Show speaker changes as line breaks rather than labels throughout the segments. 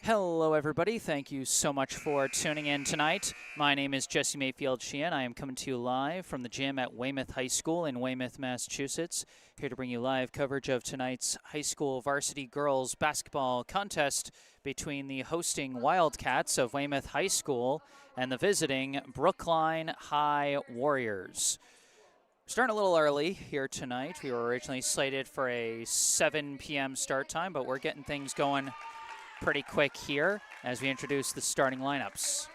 Hello, everybody. Thank you so much for tuning in tonight. My name is Jesse Mayfield-Sheehan. I am coming to you live from the gym at Weymouth High School in Weymouth, Massachusetts. Here to bring you live coverage of tonight's high school varsity girls basketball contest between the hosting Wildcats of Weymouth High School and the visiting Brookline High Warriors. Starting a little early here tonight. We were originally slated for a 7 p.m. start time, but we're getting things going pretty quick here as we introduce the starting lineups.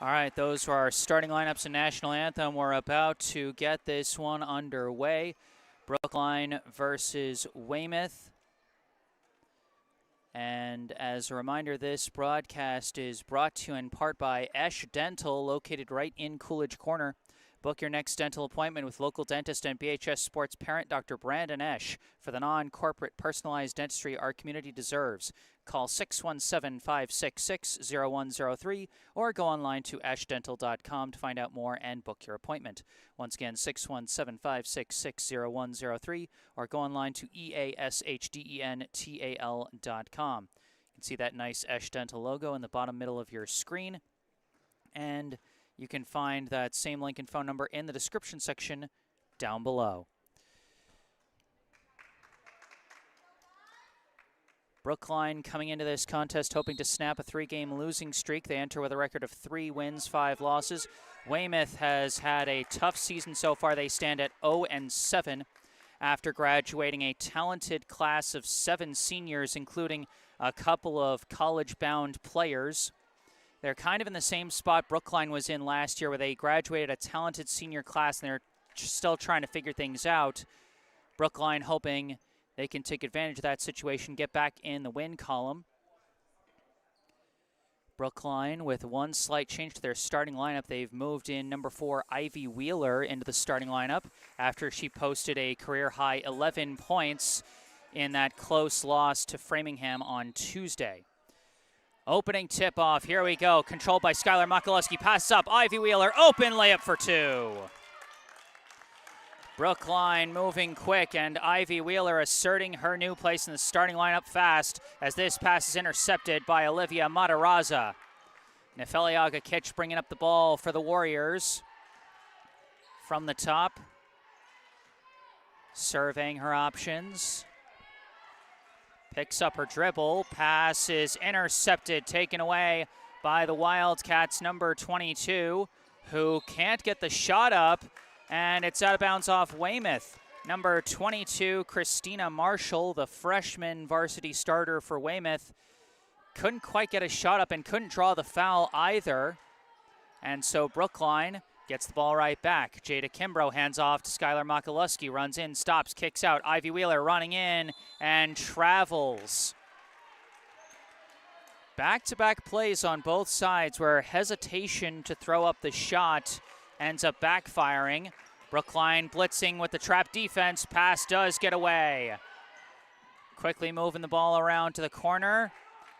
All right, those were our starting lineups and national anthem. We're about to get this one underway. Brookline versus Weymouth. And as a reminder, this broadcast is brought to you in part by Esch Dental, located right in Coolidge Corner. Book your next dental appointment with local dentist and BHS Sports parent, Dr. Brandon Esch, for the non-corporate personalized dentistry our community deserves. Call 617-566-0103 or go online to eschdental.com to find out more and book your appointment. Once again, 617-566-0103 or go online to easchdental.com. You can see that nice Esch Dental logo in the bottom middle of your screen. And you can find that same link and phone number in the description section down below. Brookline coming into this contest hoping to snap a 3-game losing streak. They enter with a record of 3 wins, 5 losses. Weymouth has had a tough season so far. They stand at 0-7 after graduating a talented class of 7 seniors, including a couple of college-bound players. They're kind of in the same spot Brookline was in last year, where they graduated a talented senior class and they're still trying to figure things out. Brookline hoping they can take advantage of that situation, get back in the win column. Brookline with one slight change to their starting lineup. They've moved in number 4, Ivy Wheeler, into the starting lineup after she posted a career-high 11 points in that close loss to Framingham on Tuesday. Opening tip-off, here we go. Controlled by Skylar Makalewski, passes up, Ivy Wheeler, open layup for 2. Brookline moving quick, and Ivy Wheeler asserting her new place in the starting lineup fast as this pass is intercepted by Olivia Matarazza. Nefeliaga Kitch bringing up the ball for the Warriors from the top. Surveying her options. Picks up her dribble. Pass is intercepted, taken away by the Wildcats' number 22, who can't get the shot up, and it's out of bounds off Weymouth. Number 22, Christina Marshall, the freshman varsity starter for Weymouth, couldn't quite get a shot up and couldn't draw the foul either. And so Brookline gets the ball right back. Jada Kimbrough hands off to Skylar Makaluski, runs in, stops, kicks out. Ivy Wheeler running in and travels. Back-to-back plays on both sides where hesitation to throw up the shot ends up backfiring. Brookline blitzing with the trap defense. Pass does get away. Quickly moving the ball around to the corner.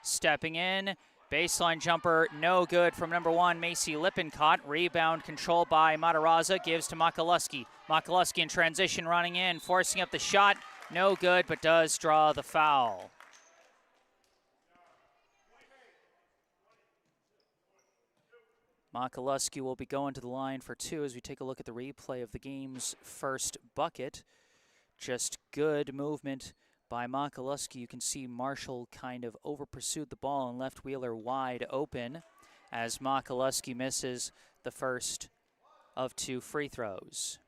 Stepping in. Baseline jumper, no good from number 1, Macy Lippincott. Rebound controlled by Matarazza, gives to Makaluski. Makaluski in transition, running in, forcing up the shot. No good, but does draw the foul. Makaluski will be going to the line for 2 as we take a look at the replay of the game's first bucket. Just good movement by Makaluski. You can see Marshall kind of over-pursued the ball and left Wheeler wide open as Makaluski misses the first of 2 free throws.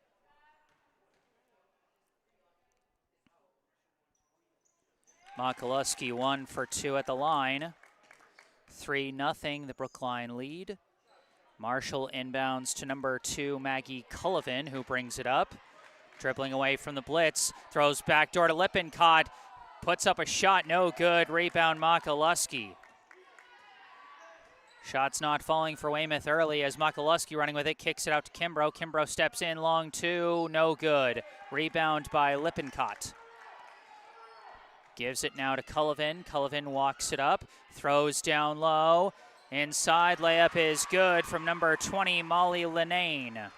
Makaluski 1 for 2 at the line. 3-0, the Brookline lead. Marshall inbounds to number 2, Maggie Cullivan, who brings it up. Dribbling away from the blitz, throws backdoor to Lippincott, puts up a shot, no good. Rebound Makaluski. Shots not falling for Weymouth early as Makaluski running with it, kicks it out to Kimbrough. Kimbrough steps in, long 2, no good. Rebound by Lippincott. Gives it now to Cullivan. Cullivan walks it up, throws down low. Inside layup is good from number 20, Molly Linnane.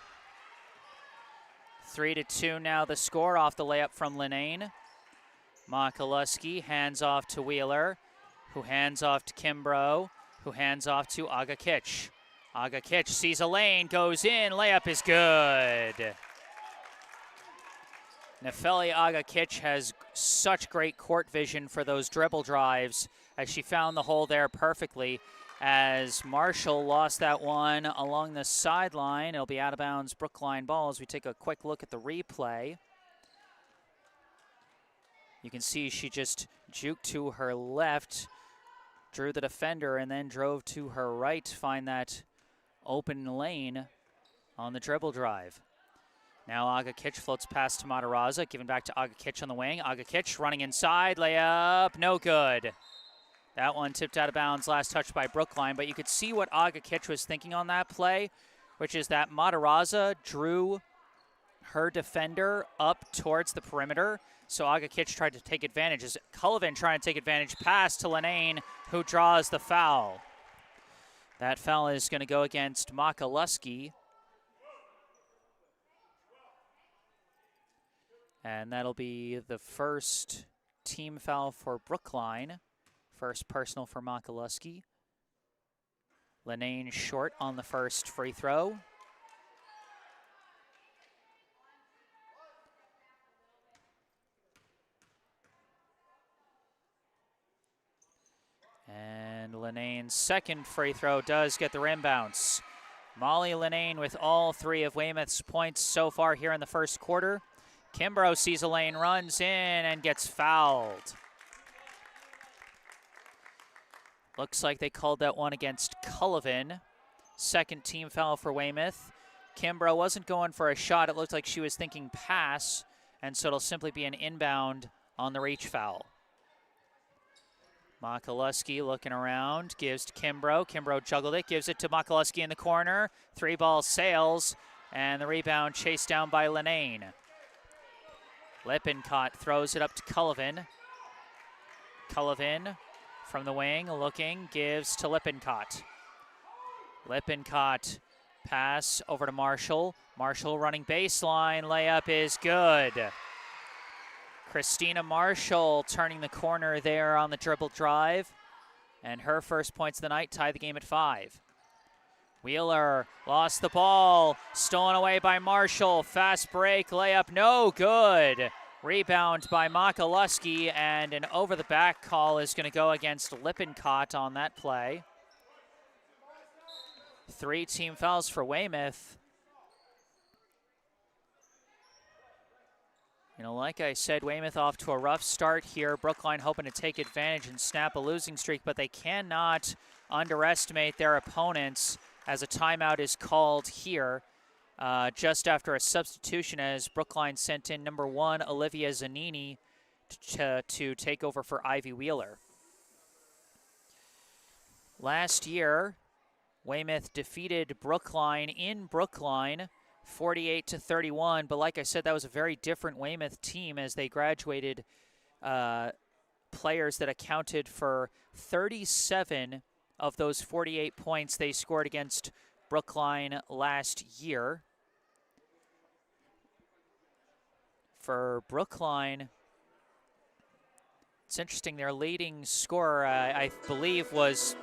3-2 now the score off the layup from Linnane. Makaluski hands off to Wheeler, who hands off to Kimbrough, who hands off to Agakich. Agakich sees a lane, goes in, layup is good. Nefeli Agakich has such great court vision for those dribble drives as she found the hole there perfectly. As Marshall lost that one along the sideline. It'll be out of bounds Brookline ball as we take a quick look at the replay. You can see she just juked to her left, drew the defender, and then drove to her right to find that open lane on the dribble drive. Now Agakich floats past to Matarazza, given back to Agakich on the wing. Agakich running inside, layup, no good. That one tipped out of bounds, last touch by Brookline, but you could see what Agakich was thinking on that play, which is that Matarazza drew her defender up towards the perimeter, so Agakich tried to take advantage. As Cullivan trying to take advantage, pass to Linnane, who draws the foul. That foul is going to go against Makaluski. And that'll be the first team foul for Brookline. First personal for Makaluski. Linnane short on the first free throw. And Linnane's second free throw does get the rim bounce. Molly Linnane with all 3 of Weymouth's points so far here in the first quarter. Kimbrough sees a lane, runs in, and gets fouled. Looks like they called that one against Cullivan. Second team foul for Weymouth. Kimbrough wasn't going for a shot. It looked like she was thinking pass, and so it'll simply be an inbound on the reach foul. Makaluski looking around, gives to Kimbrough. Kimbrough juggled it, gives it to Makaluski in the corner. 3-ball sails, and the rebound chased down by Linnane. Lippincott throws it up to Cullivan. Cullivan from the wing, looking, gives to Lippincott. Lippincott pass over to Marshall. Marshall running baseline, layup is good. Christina Marshall turning the corner there on the dribble drive. And her first points of the night tie the game at 5. Wheeler lost the ball, stolen away by Marshall. Fast break, layup, no good. Rebound by Makaluski, and an over-the-back call is going to go against Lippincott on that play. 3 team fouls for Weymouth. You know, like I said, Weymouth off to a rough start here. Brookline hoping to take advantage and snap a losing streak, but they cannot underestimate their opponents as a timeout is called here. Just after a substitution as Brookline sent in number 1, Olivia Zanini, to take over for Ivy Wheeler. Last year, Weymouth defeated Brookline in Brookline 48-31, but like I said, that was a very different Weymouth team as they graduated players that accounted for 37 of those 48 points they scored against Brookline last year. For Brookline, it's interesting, their leading scorer, I believe, was...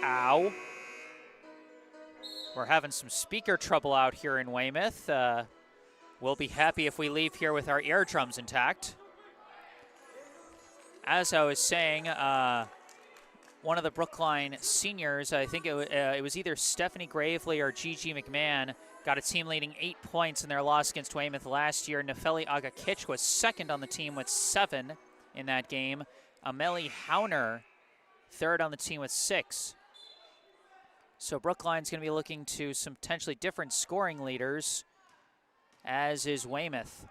Ow. We're having some speaker trouble out here in Weymouth. We'll be happy if we leave here with our eardrums intact. As I was saying, one of the Brookline seniors, I think it was either Stephanie Gravely or Gigi McMahon, got a team leading 8 points in their loss against Weymouth last year. Nefeli Agakich was second on the team with 7 in that game. Amelie Hauner, third on the team with 6. So Brookline's going to be looking to some potentially different scoring leaders, as is Weymouth.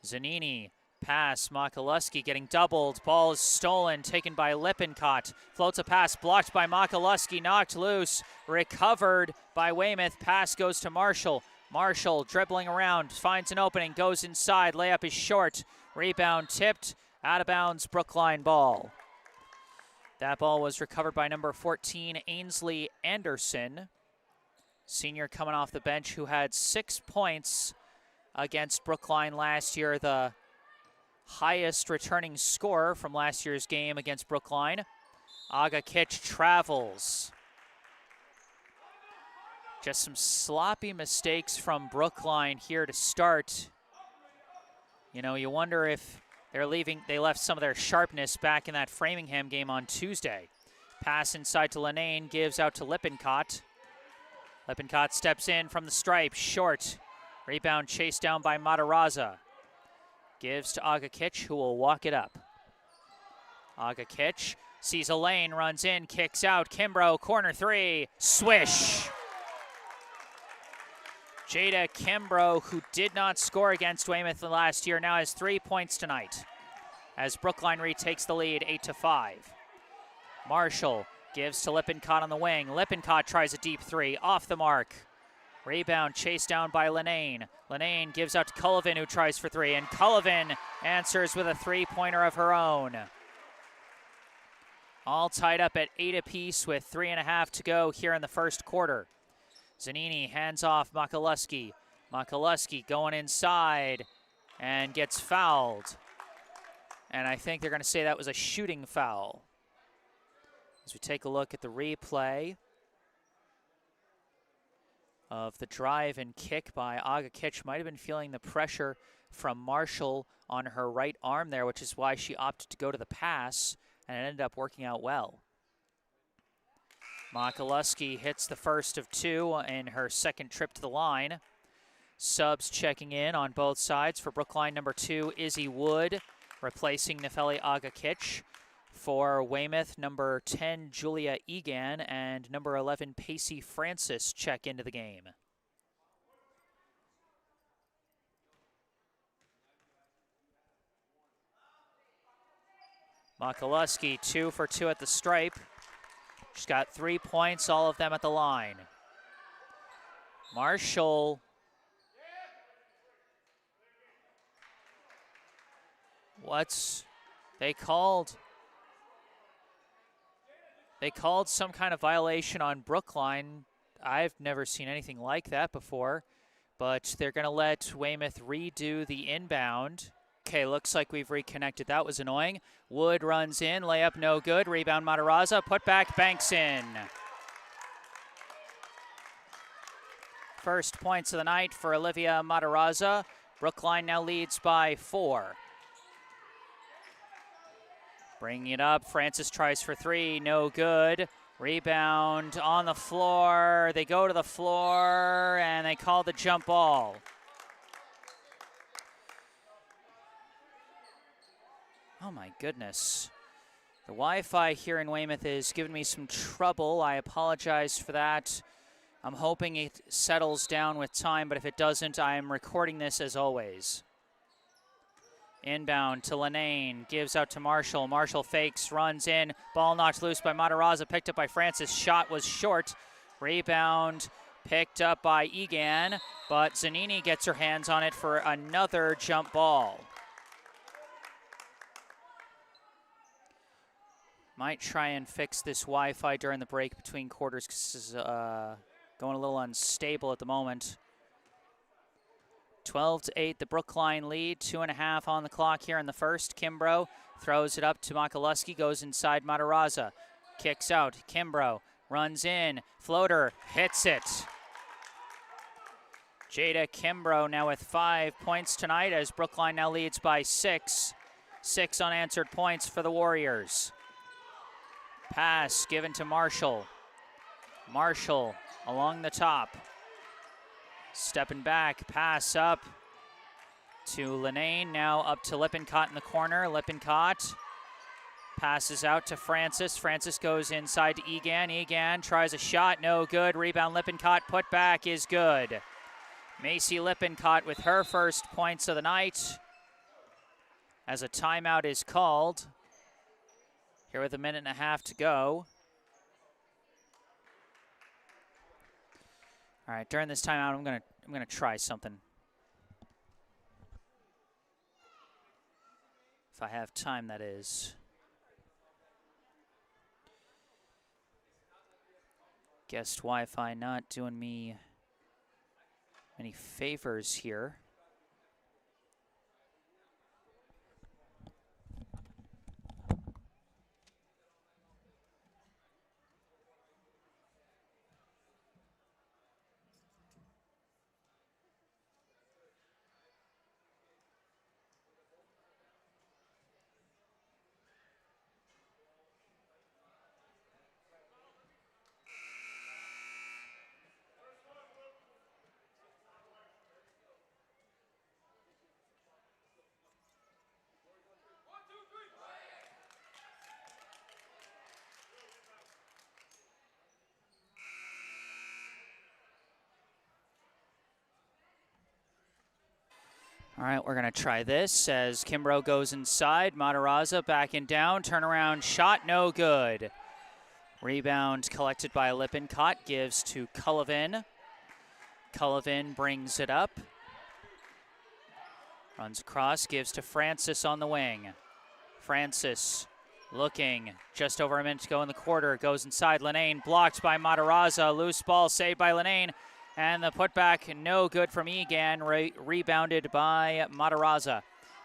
Zanini, pass, Makaluski getting doubled. Ball is stolen, taken by Lippincott. Floats a pass, blocked by Makaluski, knocked loose, recovered by Weymouth. Pass goes to Marshall. Marshall dribbling around, finds an opening, goes inside. Layup is short. Rebound tipped, out of bounds, Brookline ball. That ball was recovered by number 14, Ainsley Anderson, senior coming off the bench, who had 6 points against Brookline last year, the highest returning scorer from last year's game against Brookline. Agakich travels. Just some sloppy mistakes from Brookline here to start. You know, you wonder if they left some of their sharpness back in that Framingham game on Tuesday. Pass inside to Lenane, gives out to Lippincott. Lippincott steps in from the stripe, short. Rebound chased down by Matarazza. Gives to Agakich, who will walk it up. Agakich sees a lane, runs in, kicks out. Kimbrough, corner 3, swish. Jada Kimbrough, who did not score against Weymouth last year, now has 3 points tonight as Brookline retakes the lead 8-5. Marshall gives to Lippincott on the wing. Lippincott tries a deep 3, off the mark. Rebound chased down by Lenane. Lenane gives out to Cullivan, who tries for 3, and Cullivan answers with a 3-pointer of her own. All tied up at 8 apiece with 3.5 to go here in the first quarter. Zanini hands off Makaluski. Makaluski going inside and gets fouled. And I think they're going to say that was a shooting foul. As we take a look at the replay of the drive and kick by Agakich, might have been feeling the pressure from Marshall on her right arm there, which is why she opted to go to the pass, and it ended up working out well. Makaluski hits the first of 2 in her second trip to the line. Subs checking in on both sides. For Brookline, number 2, Izzy Wood, replacing Nefeli Agakich. For Weymouth, number 10, Julia Egan, and number 11, Pacey Francis check into the game. Makaluski, 2 for 2 at the stripe. She's got 3 points, all of them at the line. Marshall. They called some kind of violation on Brookline. I've never seen anything like that before, but they're going to let Weymouth redo the inbound. Okay, looks like we've reconnected. That was annoying. Wood runs in, layup no good. Rebound Matarazza, put back, banks in. First points of the night for Olivia Matarazza. Brookline now leads by 4. Bringing it up, Francis tries for 3, no good. Rebound on the floor, they go to the floor, and they call the jump ball. Oh my goodness. The Wi-Fi here in Weymouth is giving me some trouble. I apologize for that. I'm hoping it settles down with time, but if it doesn't, I'm recording this as always. Inbound to Lenane, gives out to Marshall. Marshall fakes, runs in. Ball knocked loose by Matarazza, picked up by Francis. Shot was short. Rebound picked up by Egan, but Zanini gets her hands on it for another jump ball. Might try and fix this Wi-Fi during the break between quarters because this is going a little unstable at the moment. 12-8, the Brookline lead. 2.5 on the clock here in the first. Kimbrough throws it up to Makaluski, goes inside Matarazza. Kicks out, Kimbrough runs in, floater, hits it. Jada Kimbrough now with 5 points tonight as Brookline now leads by 6. 6 unanswered points for the Warriors. Pass given to Marshall. Marshall along the top. Stepping back, pass up to Lenane, now up to Lippincott in the corner. Lippincott passes out to Francis. Francis goes inside to Egan. Egan tries a shot, no good. Rebound Lippincott, put back is good. Macy Lippincott with her first points of the night as a timeout is called. Here with 1.5 minutes to go. All right, during this timeout, I'm gonna try something. If I have time, that is. Guest Wi-Fi not doing me any favors here. All right, we're going to try this as Kimbrough goes inside. Matarazza backing down. Turnaround shot, no good. Rebound collected by Lippincott, gives to Cullivan. Cullivan brings it up. Runs across, gives to Francis on the wing. Francis looking, just over a minute to go in the quarter. Goes inside, Lenane blocked by Matarazza. Loose ball saved by Lenane. And the putback, no good from Egan, rebounded by Matarazza.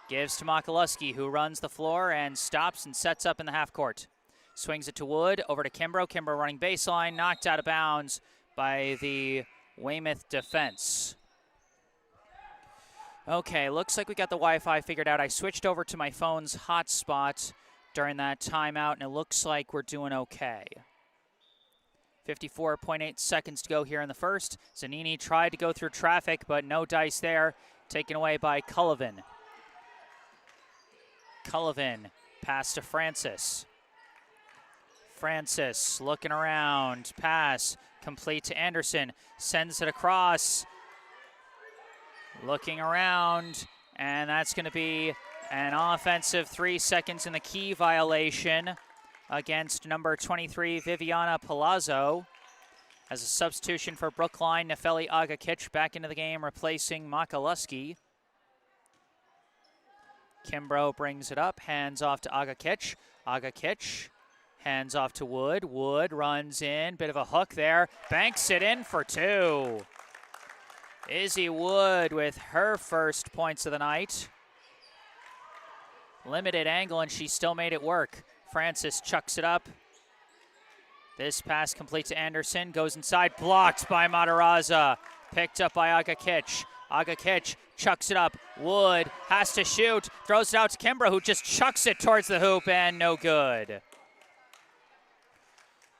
Gives to Makaluski, who runs the floor and stops and sets up in the half court. Swings it to Wood, over to Kimbrough. Kimbrough running baseline, knocked out of bounds by the Weymouth defense. Okay, looks like we got the Wi-Fi figured out. I switched over to my phone's hotspot during that timeout, and it looks like we're doing okay. 54.8 seconds to go here in the first. Zanini tried to go through traffic, but no dice there. Taken away by Cullivan. Cullivan, pass to Francis. Francis looking around, pass, complete to Anderson. Sends it across. Looking around, and that's going to be an offensive 3 seconds in the key violation against number 23, Viviana Palazzo. As a substitution for Brookline, Nefeli Agakic back into the game, replacing Makaluski. Kimbrough brings it up, hands off to Agakic. Agakic, hands off to Wood. Wood runs in, bit of a hook there, banks it in for 2. Izzy Wood with her first points of the night. Limited angle, and she still made it work. Francis chucks it up. This pass complete to Anderson. Goes inside, blocked by Matarazza. Picked up by Agakic. Agakic chucks it up. Wood has to shoot, throws it out to Kimbrough, who just chucks it towards the hoop, and no good.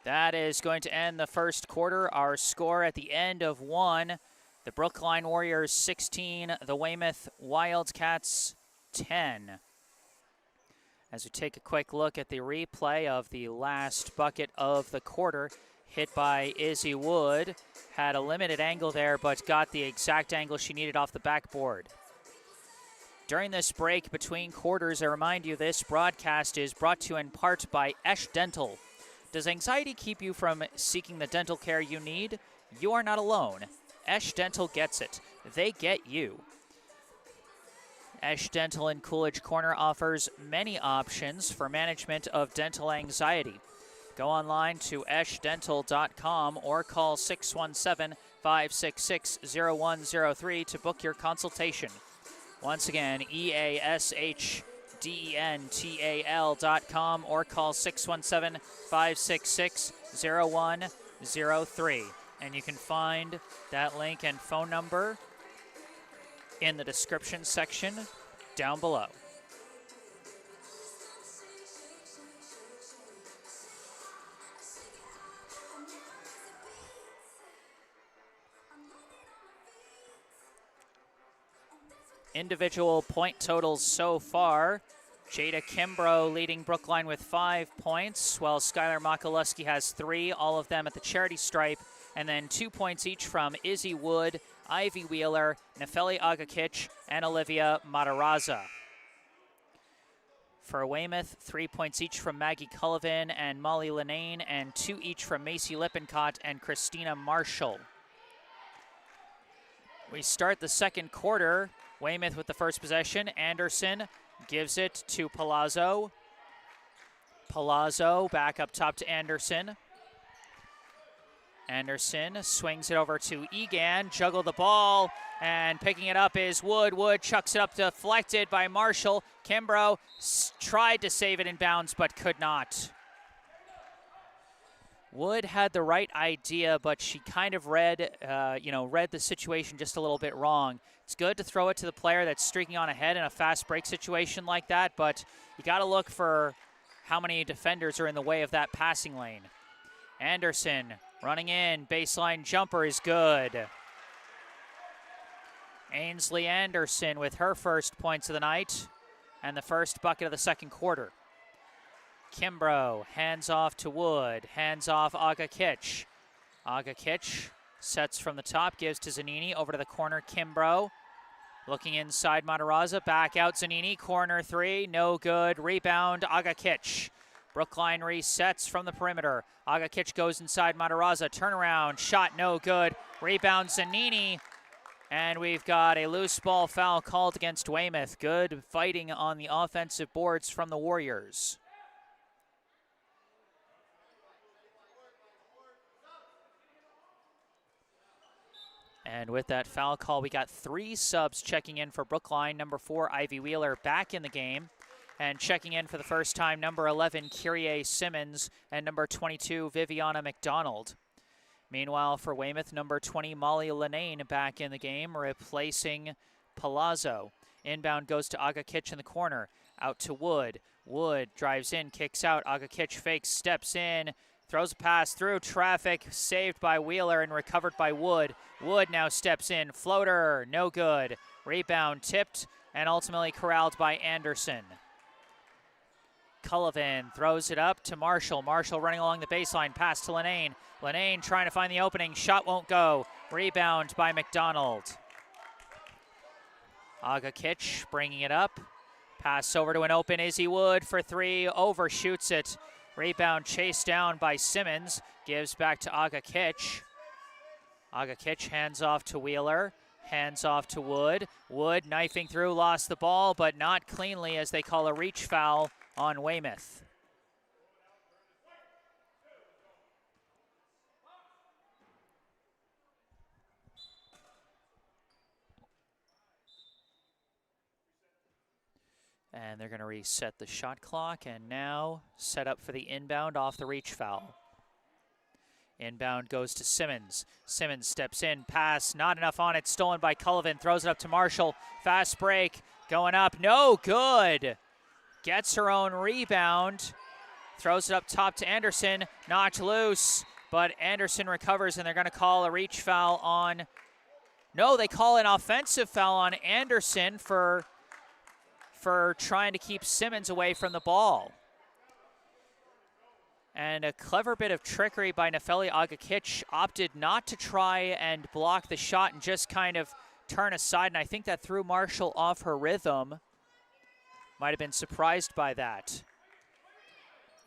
That is going to end the first quarter. Our score at the end of 1, the Brookline Warriors 16, the Weymouth Wildcats 10. As we take a quick look at the replay of the last bucket of the quarter, hit by Izzy Wood. Had a limited angle there, but got the exact angle she needed off the backboard. During this break between quarters, I remind you this broadcast is brought to you in part by Esch Dental. Does anxiety keep you from seeking the dental care you need? You are not alone. Esch Dental gets it. They get you. Esch Dental in Coolidge Corner offers many options for management of dental anxiety. Go online to eschdental.com or call 617-566-0103 to book your consultation. Once again, eschdental.com or call 617-566-0103. And you can find that link and phone number in the description section down below. Individual point totals so far. Jada Kimbrough leading Brookline with 5 points, while Skylar Makaluski has 3, all of them at the charity stripe, and then 2 points each from Izzy Wood, Ivy Wheeler, Nefeli Agakich, and Olivia Matarazza. For Weymouth, 3 points each from Maggie Cullivan and Molly Linane, and 2 each from Macy Lippincott and Christina Marshall. We start the second quarter. Weymouth with the first possession. Anderson gives it to Palazzo. Palazzo back up top to Anderson. Anderson swings it over to Egan, juggle the ball, and picking it up is Wood. Wood chucks it up, deflected by Marshall. Kimbrough tried to save it in bounds, but could not. Wood had the right idea, but she kind of read the situation just a little bit wrong. It's good to throw it to the player that's streaking on ahead in a fast break situation like that, but you got to look for how many defenders are in the way of that passing lane. Anderson running in, baseline jumper is good. Ainsley Anderson with her first points of the night and the first bucket of the second quarter. Kimbrough hands off to Wood, hands off Agakich. Agakich sets from the top, gives to Zanini, over to the corner, Kimbrough. Looking inside Matarazza, back out Zanini, corner 3, no good. Rebound, Agakich. Brookline resets from the perimeter. Agakich goes inside Matarazza, turnaround, shot no good. Rebound Zanini, and we've got a loose ball foul called against Weymouth. Good fighting on the offensive boards from the Warriors. And with that foul call, we got 3 subs checking in for Brookline. Number 4, Ivy Wheeler, back in the game. And checking in for the first time, number 11, Kyrie Simmons, and number 22, Viviana McDonald. Meanwhile, for Weymouth, number 20, Molly Linane, back in the game, replacing Palazzo. Inbound goes to Agakich in the corner. Out to Wood. Wood drives in, kicks out. Agakich fakes, steps in. Throws a pass through traffic, saved by Wheeler and recovered by Wood. Wood now steps in, floater, no good. Rebound tipped and ultimately corralled by Anderson. Cullivan throws it up to Marshall. Marshall running along the baseline, pass to Linane. Linane trying to find the opening, shot won't go. Rebound by McDonald. Agakich bringing it up. Pass over to an open Izzy Wood for 3, overshoots it. Rebound chased down by Simmons, gives back to Agakich. Agakich hands off to Wheeler, hands off to Wood. Wood knifing through, lost the ball, but not cleanly as they call a reach foul on Weymouth. And they're going to reset the shot clock and now set up for the inbound off the reach foul. Inbound goes to Simmons. Simmons steps in, pass, not enough on it, stolen by Cullivan, throws it up to Marshall. Fast break, going up, no good. Gets her own rebound, throws it up top to Anderson, knocked loose, but Anderson recovers, and they're going to call a reach foul on, no, they call an offensive foul on Anderson for trying to keep Simmons away from the ball. And a clever bit of trickery by Nefeli Agakic, opted not to try and block the shot and just kind of turn aside, and I think that threw Marshall off her rhythm. Might have been surprised by that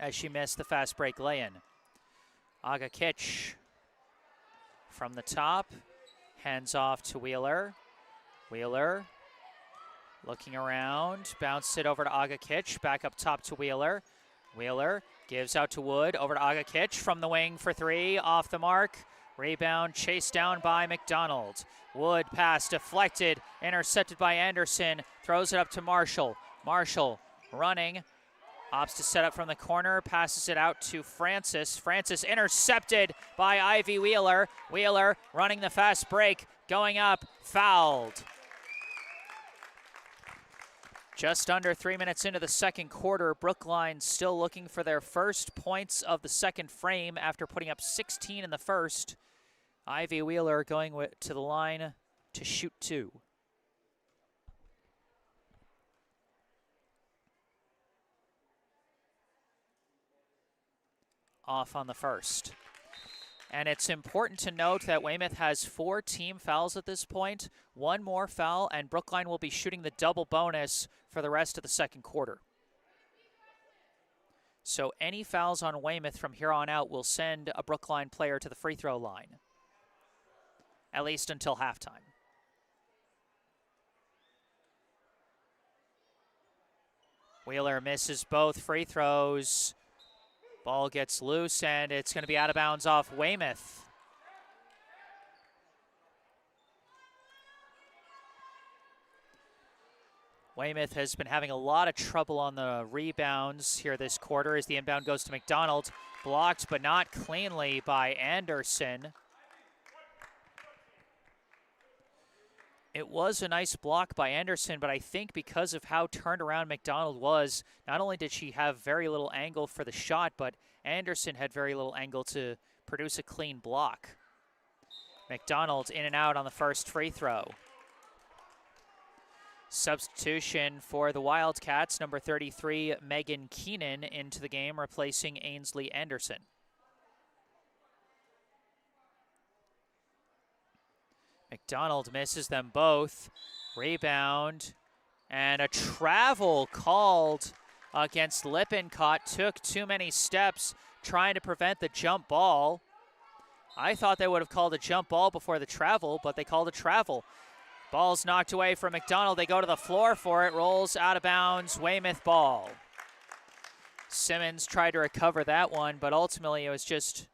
as she missed the fast break lay-in. Agakic from the top, hands off to Wheeler. Wheeler looking around, bounced it over to Agakic, back up top to Wheeler. Wheeler gives out to Wood, over to Agakic from the wing for three, off the mark. Rebound chased down by McDonald. Wood pass deflected, intercepted by Anderson, throws it up to Marshall. Marshall running, opts to set up from the corner, passes it out to Francis. Francis intercepted by Ivy Wheeler. Wheeler running the fast break, going up, fouled. Just under 3 minutes into the second quarter, Brookline still looking for their first points of the second frame after putting up 16 in the first. Ivy Wheeler going to the line to shoot two. Off on the first. And it's important to note that Weymouth has 4 team fouls at this point. One more foul, and Brookline will be shooting the double bonus for the rest of the second quarter. So any fouls on Weymouth from here on out will send a Brookline player to the free throw line, at least until halftime. Wheeler misses both free throws. Ball gets loose, and it's going to be out of bounds off Weymouth. Weymouth has been having a lot of trouble on the rebounds here this quarter as the inbound goes to McDonald. Blocked, but not cleanly by Anderson. It was a nice block by Anderson, but I think because of how turned around McDonald was, not only did she have very little angle for the shot, but Anderson had very little angle to produce a clean block. McDonald in and out on the first free throw. Substitution for the Wildcats, number 33, Megan Keenan into the game, replacing Ainsley Anderson. McDonald misses them both. Rebound, and a travel called against Lippincott. Took too many steps trying to prevent the jump ball. I thought they would have called a jump ball before the travel, but they called a travel. Ball's knocked away from McDonald. They go to the floor for it. Rolls out of bounds. Weymouth ball. Simmons tried to recover that one, but ultimately it was just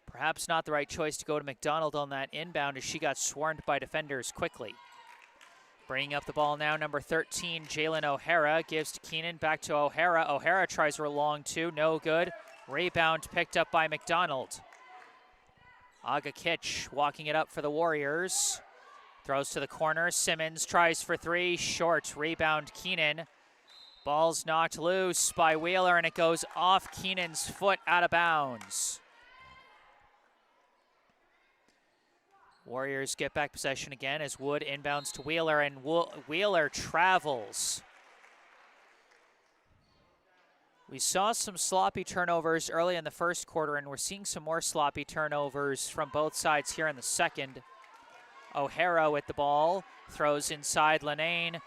perhaps not the right choice to go to McDonald on that inbound as she got swarmed by defenders quickly. Bringing up the ball now, number 13, Jalen O'Hara gives to Keenan, back to O'Hara. O'Hara tries her long two, no good. Rebound picked up by McDonald. Agakic walking it up for the Warriors. Throws to the corner, Simmons tries for three, short. Rebound Keenan. Ball's knocked loose by Wheeler, and it goes off Keenan's foot out of bounds. Warriors get back possession again as Wood inbounds to Wheeler, and Wheeler travels. We saw some sloppy turnovers early in the first quarter, and we're seeing some more sloppy turnovers from both sides here in the second. O'Hara with the ball, throws inside Lenane,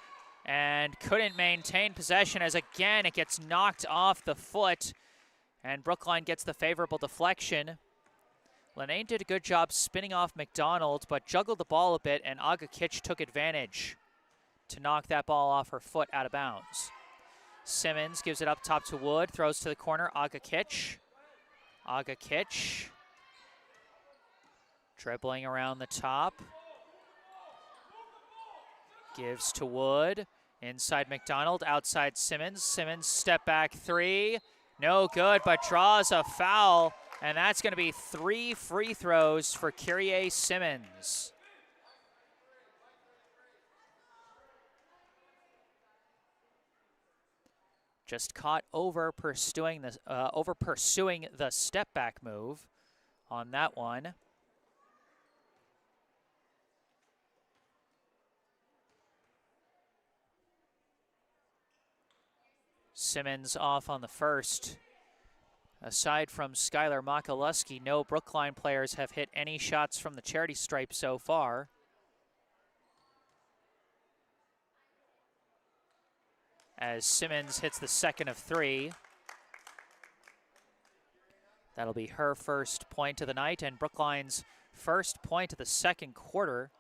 and couldn't maintain possession as again it gets knocked off the foot, and Brookline gets the favorable deflection. Lenane did a good job spinning off McDonald, but juggled the ball a bit, and Agakic took advantage to knock that ball off her foot out of bounds. Simmons gives it up top to Wood, throws to the corner, Agakic. Agakic dribbling around the top. Gives to Wood, inside McDonald, outside Simmons. Simmons step back three, no good, but draws a foul And that's going to be 3 free throws for Kyrie Simmons. Just caught over pursuing the step back move on that one. Simmons off on the first. Aside from Skylar Makaluski, no Brookline players have hit any shots from the charity stripe so far. As Simmons hits the second of 3. That'll be her first point of the night and Brookline's first point of the second quarter,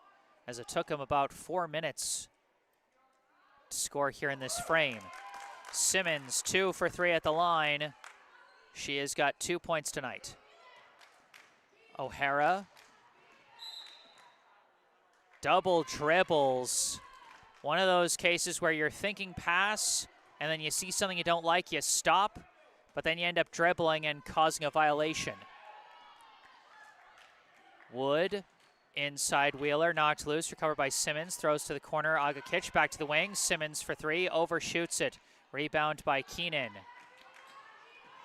as it took them about 4 minutes to score here in this frame. Simmons 2 for 3 at the line. She has got 2 points tonight. O'Hara. Double dribbles. One of those cases where you're thinking pass, and then you see something you don't like, you stop, but then you end up dribbling and causing a violation. Wood, inside Wheeler, knocked loose, recovered by Simmons, throws to the corner, Agakic back to the wing, Simmons for 3, overshoots it, rebound by Keenan.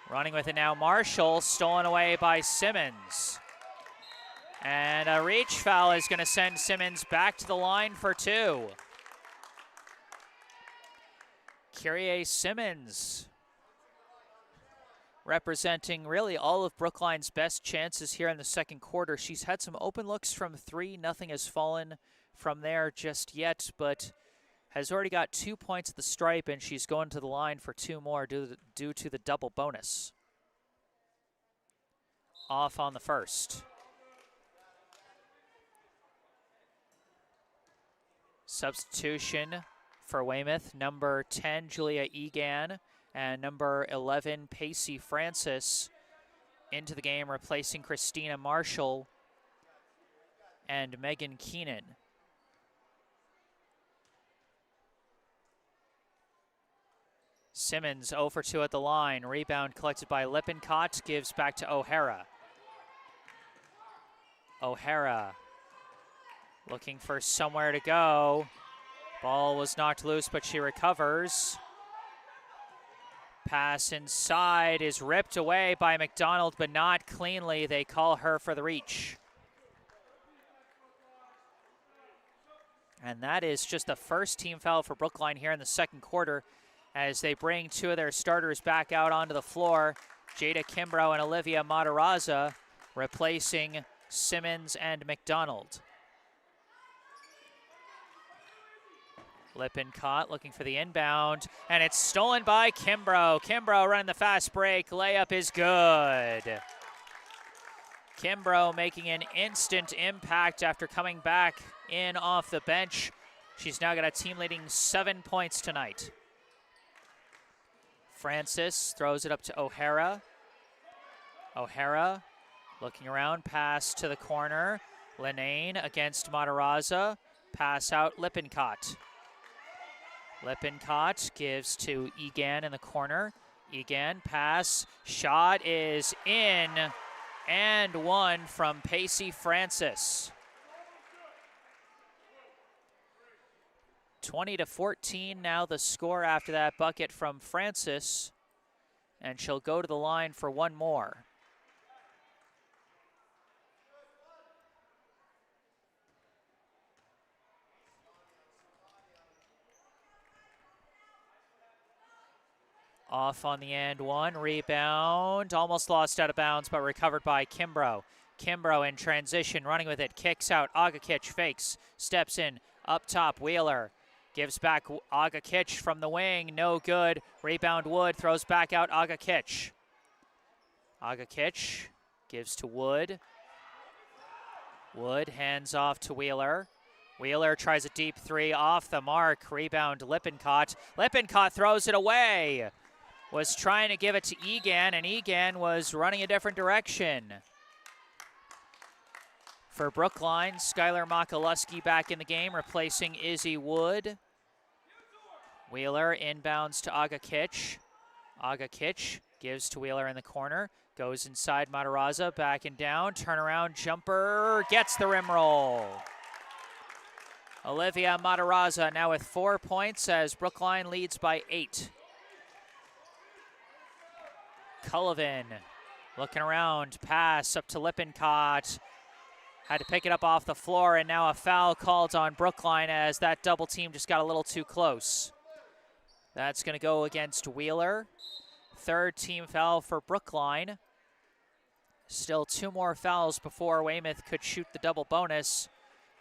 Running with it now, Marshall, stolen away by Simmons. And a reach foul is going to send Simmons back to the line for 2. Kyrie Simmons representing really all of Brookline's best chances here in the second quarter. She's had some open looks from 3. Nothing has fallen from there just yet, but has already got 2 points at the stripe, and she's going to the line for 2 more due to the double bonus. Off on the first. Substitution for Weymouth, number 10, Julia Egan, and number 11, Pacey Francis, into the game, replacing Christina Marshall and Megan Keenan. Simmons 0 for 2 at the line. Rebound collected by Lippincott, gives back to O'Hara. O'Hara looking for somewhere to go. Ball was knocked loose, but she recovers. Pass inside is ripped away by McDonald, but not cleanly. They call her for the reach. And that is just the first team foul for Brookline here in the second quarter, as they bring 2 of their starters back out onto the floor. Jada Kimbrough and Olivia Matarazza replacing Simmons and McDonald. Lippincott looking for the inbound, and it's stolen by Kimbrough. Kimbrough running the fast break. Layup is good. Kimbrough making an instant impact after coming back in off the bench. She's now got a team-leading 7 points tonight. Francis throws it up to O'Hara. O'Hara looking around, pass to the corner. Linane against Matarazza. Pass out Lippincott. Lippincott gives to Egan in the corner. Egan, pass, shot is in, and 1 from Pacey Francis. 20-14 now the score after that bucket from Francis, and she'll go to the line for 1 more. Off on the end 1, rebound, almost lost out of bounds, but recovered by Kimbrough. Kimbrough in transition, running with it, kicks out, Agakic fakes, steps in, up top, Wheeler. Gives back Agakic from the wing, no good. Rebound Wood, throws back out Agakic. Agakic gives to Wood. Wood hands off to Wheeler. Wheeler tries a deep 3 off the mark. Rebound Lippincott. Lippincott throws it away. Was trying to give it to Egan, and Egan was running a different direction. For Brookline, Skylar Makaluski back in the game, replacing Izzy Wood. Wheeler inbounds to Agakic. Agakic Gives to Wheeler in the corner. Goes inside Matarazza, back and down. Turnaround jumper. Gets the rim roll. Olivia Matarazza now with 4 points as Brookline leads by 8. Cullivan looking around. Pass up to Lippincott. Had to pick it up off the floor, and now a foul called on Brookline as that double team just got a little too close. That's going to go against Wheeler. 3rd team foul for Brookline. Still 2 more fouls before Weymouth could shoot the double bonus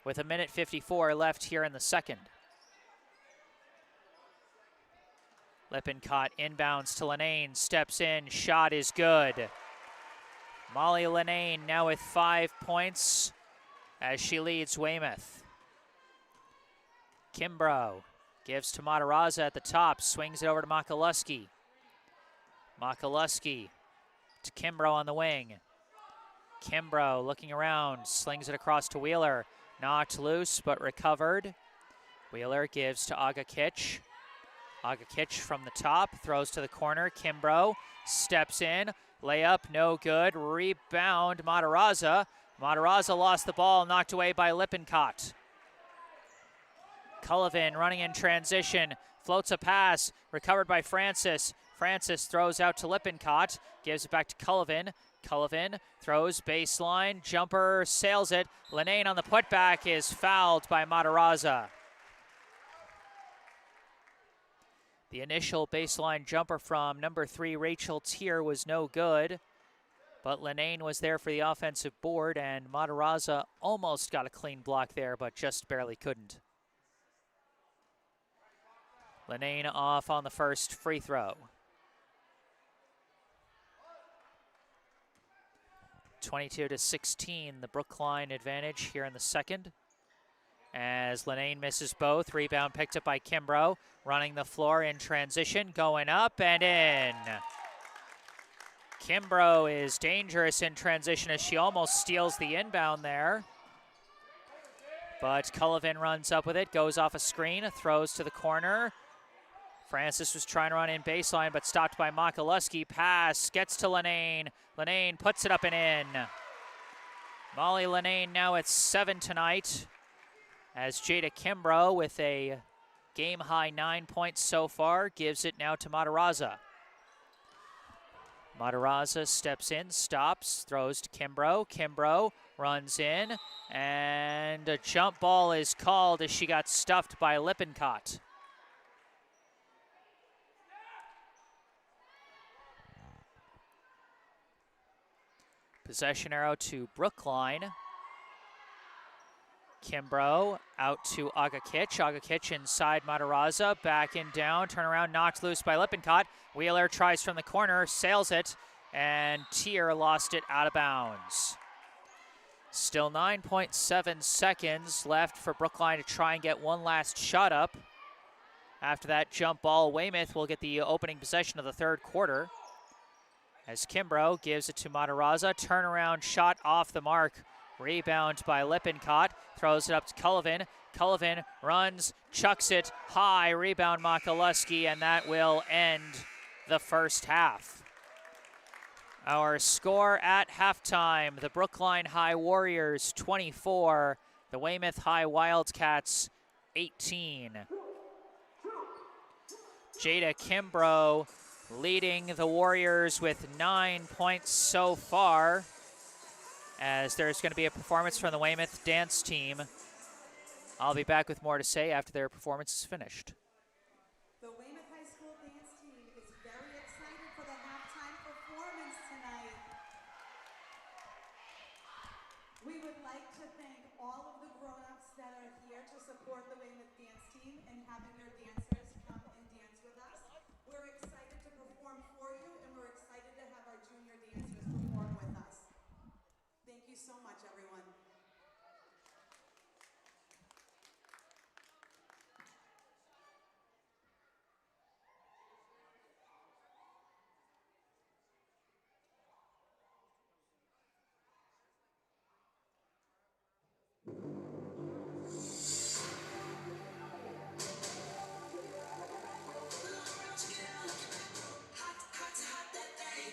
with 1:54 left here in the second. Lippincott inbounds to Linane, steps in, shot is good. Molly Linane now with 5 points as she leads Weymouth. Kimbrough gives to Matarazza at the top, swings it over to Makaluski. Makaluski to Kimbrough on the wing. Kimbrough looking around, slings it across to Wheeler. Knocked loose, but recovered. Wheeler gives to Agakic. Agakic from the top, throws to the corner. Kimbrough steps in, layup, no good. Rebound, Matarazza. Matarazza lost the ball, knocked away by Lippincott. Cullivan running in transition, floats a pass, recovered by Francis. Francis throws out to Lippincott, gives it back to Cullivan. Cullivan throws baseline, jumper, sails it. Linane on the putback is fouled by Matarazza. The initial baseline jumper from number 3, Rachel Tier, was no good, but Linane was there for the offensive board, and Matarazza almost got a clean block there, but just barely couldn't. Linane off on the first free throw. 22-16, the Brookline advantage here in the second. As Linane misses both, rebound picked up by Kimbrough, running the floor in transition, going up and in. Kimbrough is dangerous in transition as she almost steals the inbound there. But Cullivan runs up with it, goes off a screen, throws to the corner. Francis was trying to run in baseline, but stopped by Makaluski. Pass, gets to Linane. Linane puts it up and in. Molly Linane now at 7 tonight, as Jada Kimbrough, with a game-high 9 points so far, gives it now to Matarazza. Matarazza steps in, stops, throws to Kimbrough. Kimbrough runs in, and a jump ball is called as she got stuffed by Lippincott. Possession arrow to Brookline. Kimbrough out to Agakic. Agakic inside Matarazza. Back and down. Turnaround knocked loose by Lippincott. Wheeler tries from the corner. Sails it. And Tier lost it out of bounds. Still 9.7 seconds left for Brookline to try and get one last shot up. After that jump ball, Weymouth will get the opening possession of the third quarter. As Kimbrough gives it to Matarazza. Turnaround shot off the mark. Rebound by Lippincott. Throws it up to Cullivan. Cullivan runs, chucks it high. Rebound Makaluski, and that will end the first half. Our score at halftime: the Brookline High Warriors 24, the Weymouth High Wildcats 18. Jada Kimbrough leading the Warriors with 9 points so far, as there's going to be a performance from the Weymouth dance team. I'll be back with more to say after their performance is finished.
The Weymouth High School dance team is very excited for the halftime performance tonight. We would like to thank all of the grown-ups that are here to support the Weymouth dance team and having your dancers come and dance with us. We're excited to perform for you, and we're excited to have our junior dancers perform with us. Thank you so much, everyone. Hot, hot, hot, that thing.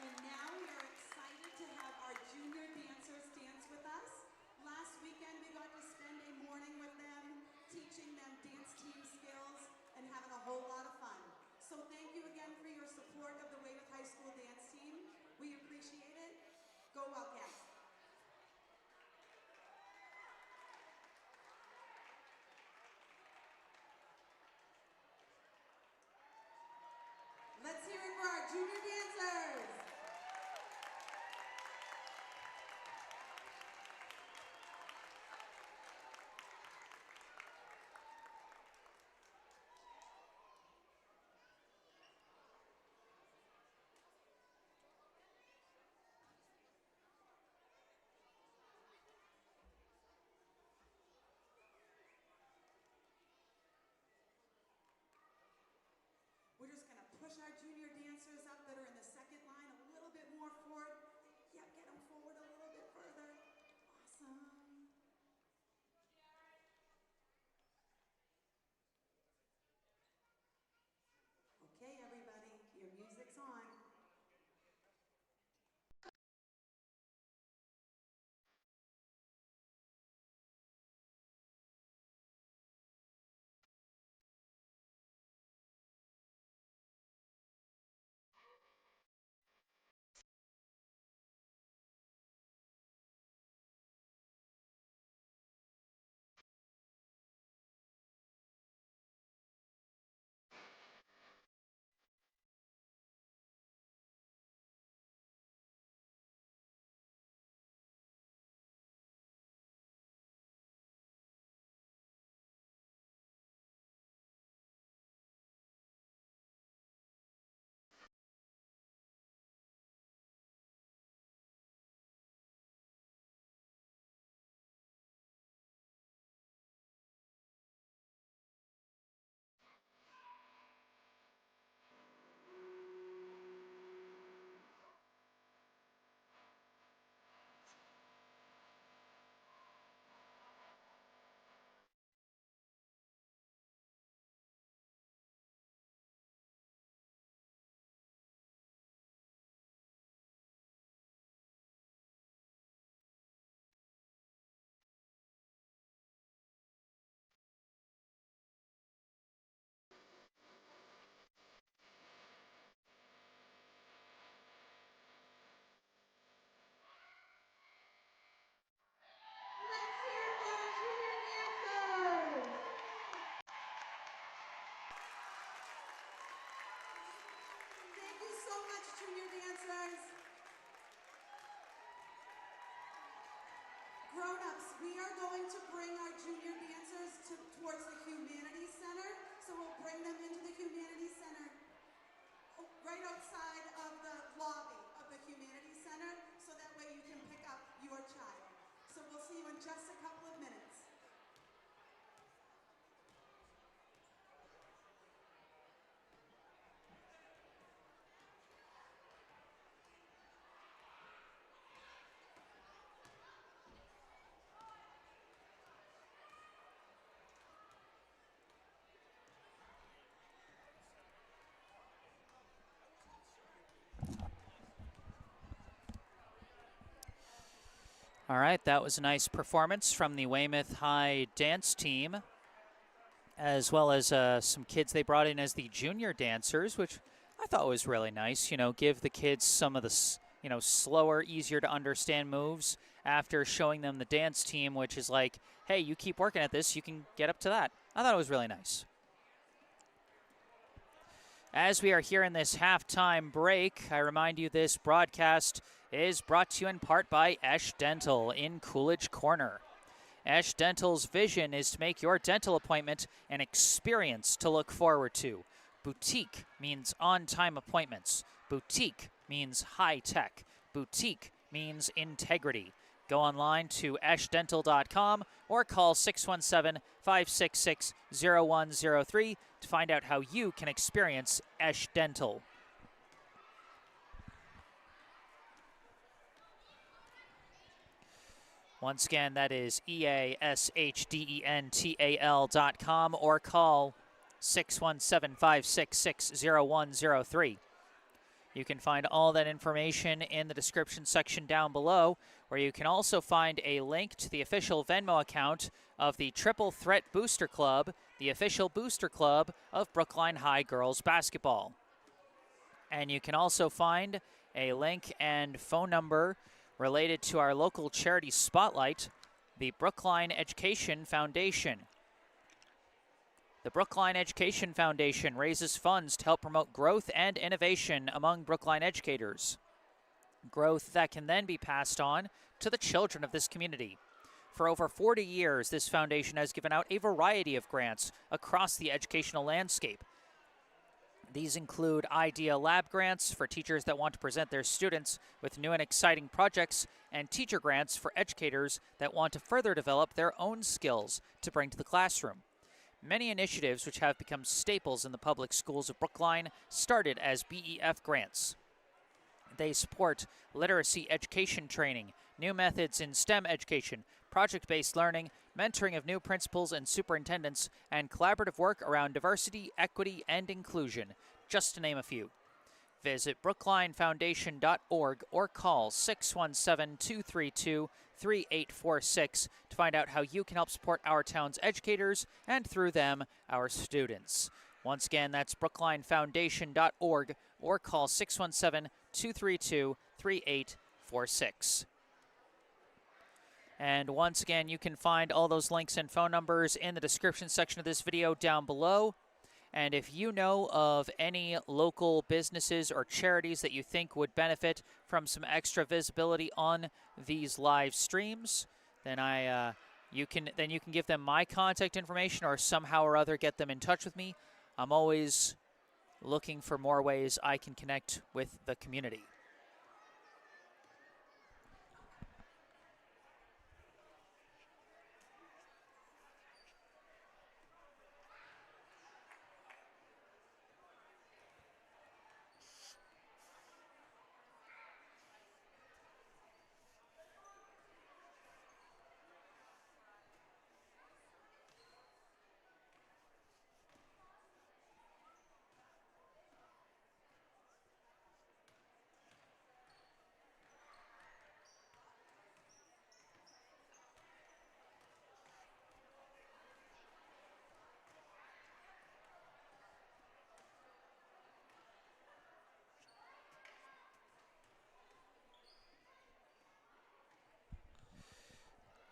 And now we are excited to have our junior dancers dance with us. Last weekend we got to spend a morning with them, teaching them dance team skills and having a whole lot of fun. So thank you again for your support of the Weymouth High School dance team. We appreciate it. Go Wildcats. Let's hear it for our junior dancers. We're just going to push our junior dancers up that are in the second line a little bit more forward. Yep, get them forward a little bit further. Awesome. Okay, everybody, your music's on. Let's hear it for our junior dancers. Thank you so much, junior dancers. Grown-ups, we are going to bring our junior dancers towards the Humanities Center. So we'll bring them into the Humanities Center right outside of the lobby of the Humanities Center so that way you can pick up your child. So we'll see you in just a couple of minutes.
All right, that was a nice performance from the Weymouth High dance team, as well as some kids they brought in as the junior dancers, which I thought was really nice. You know, give the kids some of the, slower, easier to understand moves after showing them the dance team, which is like, hey, you keep working at this, you can get up to that. I thought it was really nice. As we are here in this halftime break, I remind you this broadcast is brought to you in part by Esch Dental in Coolidge Corner. Esch Dental's vision is to make your dental appointment an experience to look forward to. Boutique means on-time appointments. Boutique means high-tech. Boutique means integrity. Go online to eschdental.com or call 617-566-0103 to find out how you can experience Esch Dental. Once again, that is EASHDENTAL.com or call 617-566-0103. You can find all that information in the description section down below, where you can also find a link to the official Venmo account of the Triple Threat Booster Club, the official booster club of Brookline High Girls Basketball. And you can also find a link and phone number related to our local charity spotlight, the Brookline Education Foundation. The Brookline Education Foundation raises funds to help promote growth and innovation among Brookline educators. Growth that can then be passed on to the children of this community. For over 40 years, this foundation has given out a variety of grants across the educational landscape. These include Idea Lab grants for teachers that want to present their students with new and exciting projects, and teacher grants for educators that want to further develop their own skills to bring to the classroom. Many initiatives which have become staples in the public schools of Brookline started as BEF grants. They support literacy education training, new methods in STEM education, project-based learning, mentoring of new principals and superintendents, and collaborative work around diversity, equity, and inclusion, just to name a few. Visit brooklinefoundation.org or call 617-232-3846 to find out how you can help support our town's educators and, through them, our students. Once again, that's brooklinefoundation.org or call 617-232-3846. And once again, you can find all those links and phone numbers in the description section of this video down below. And if you know of any local businesses or charities that you think would benefit from some extra visibility on these live streams, then you can give them my contact information or somehow or other get them in touch with me. I'm always looking for more ways I can connect with the community.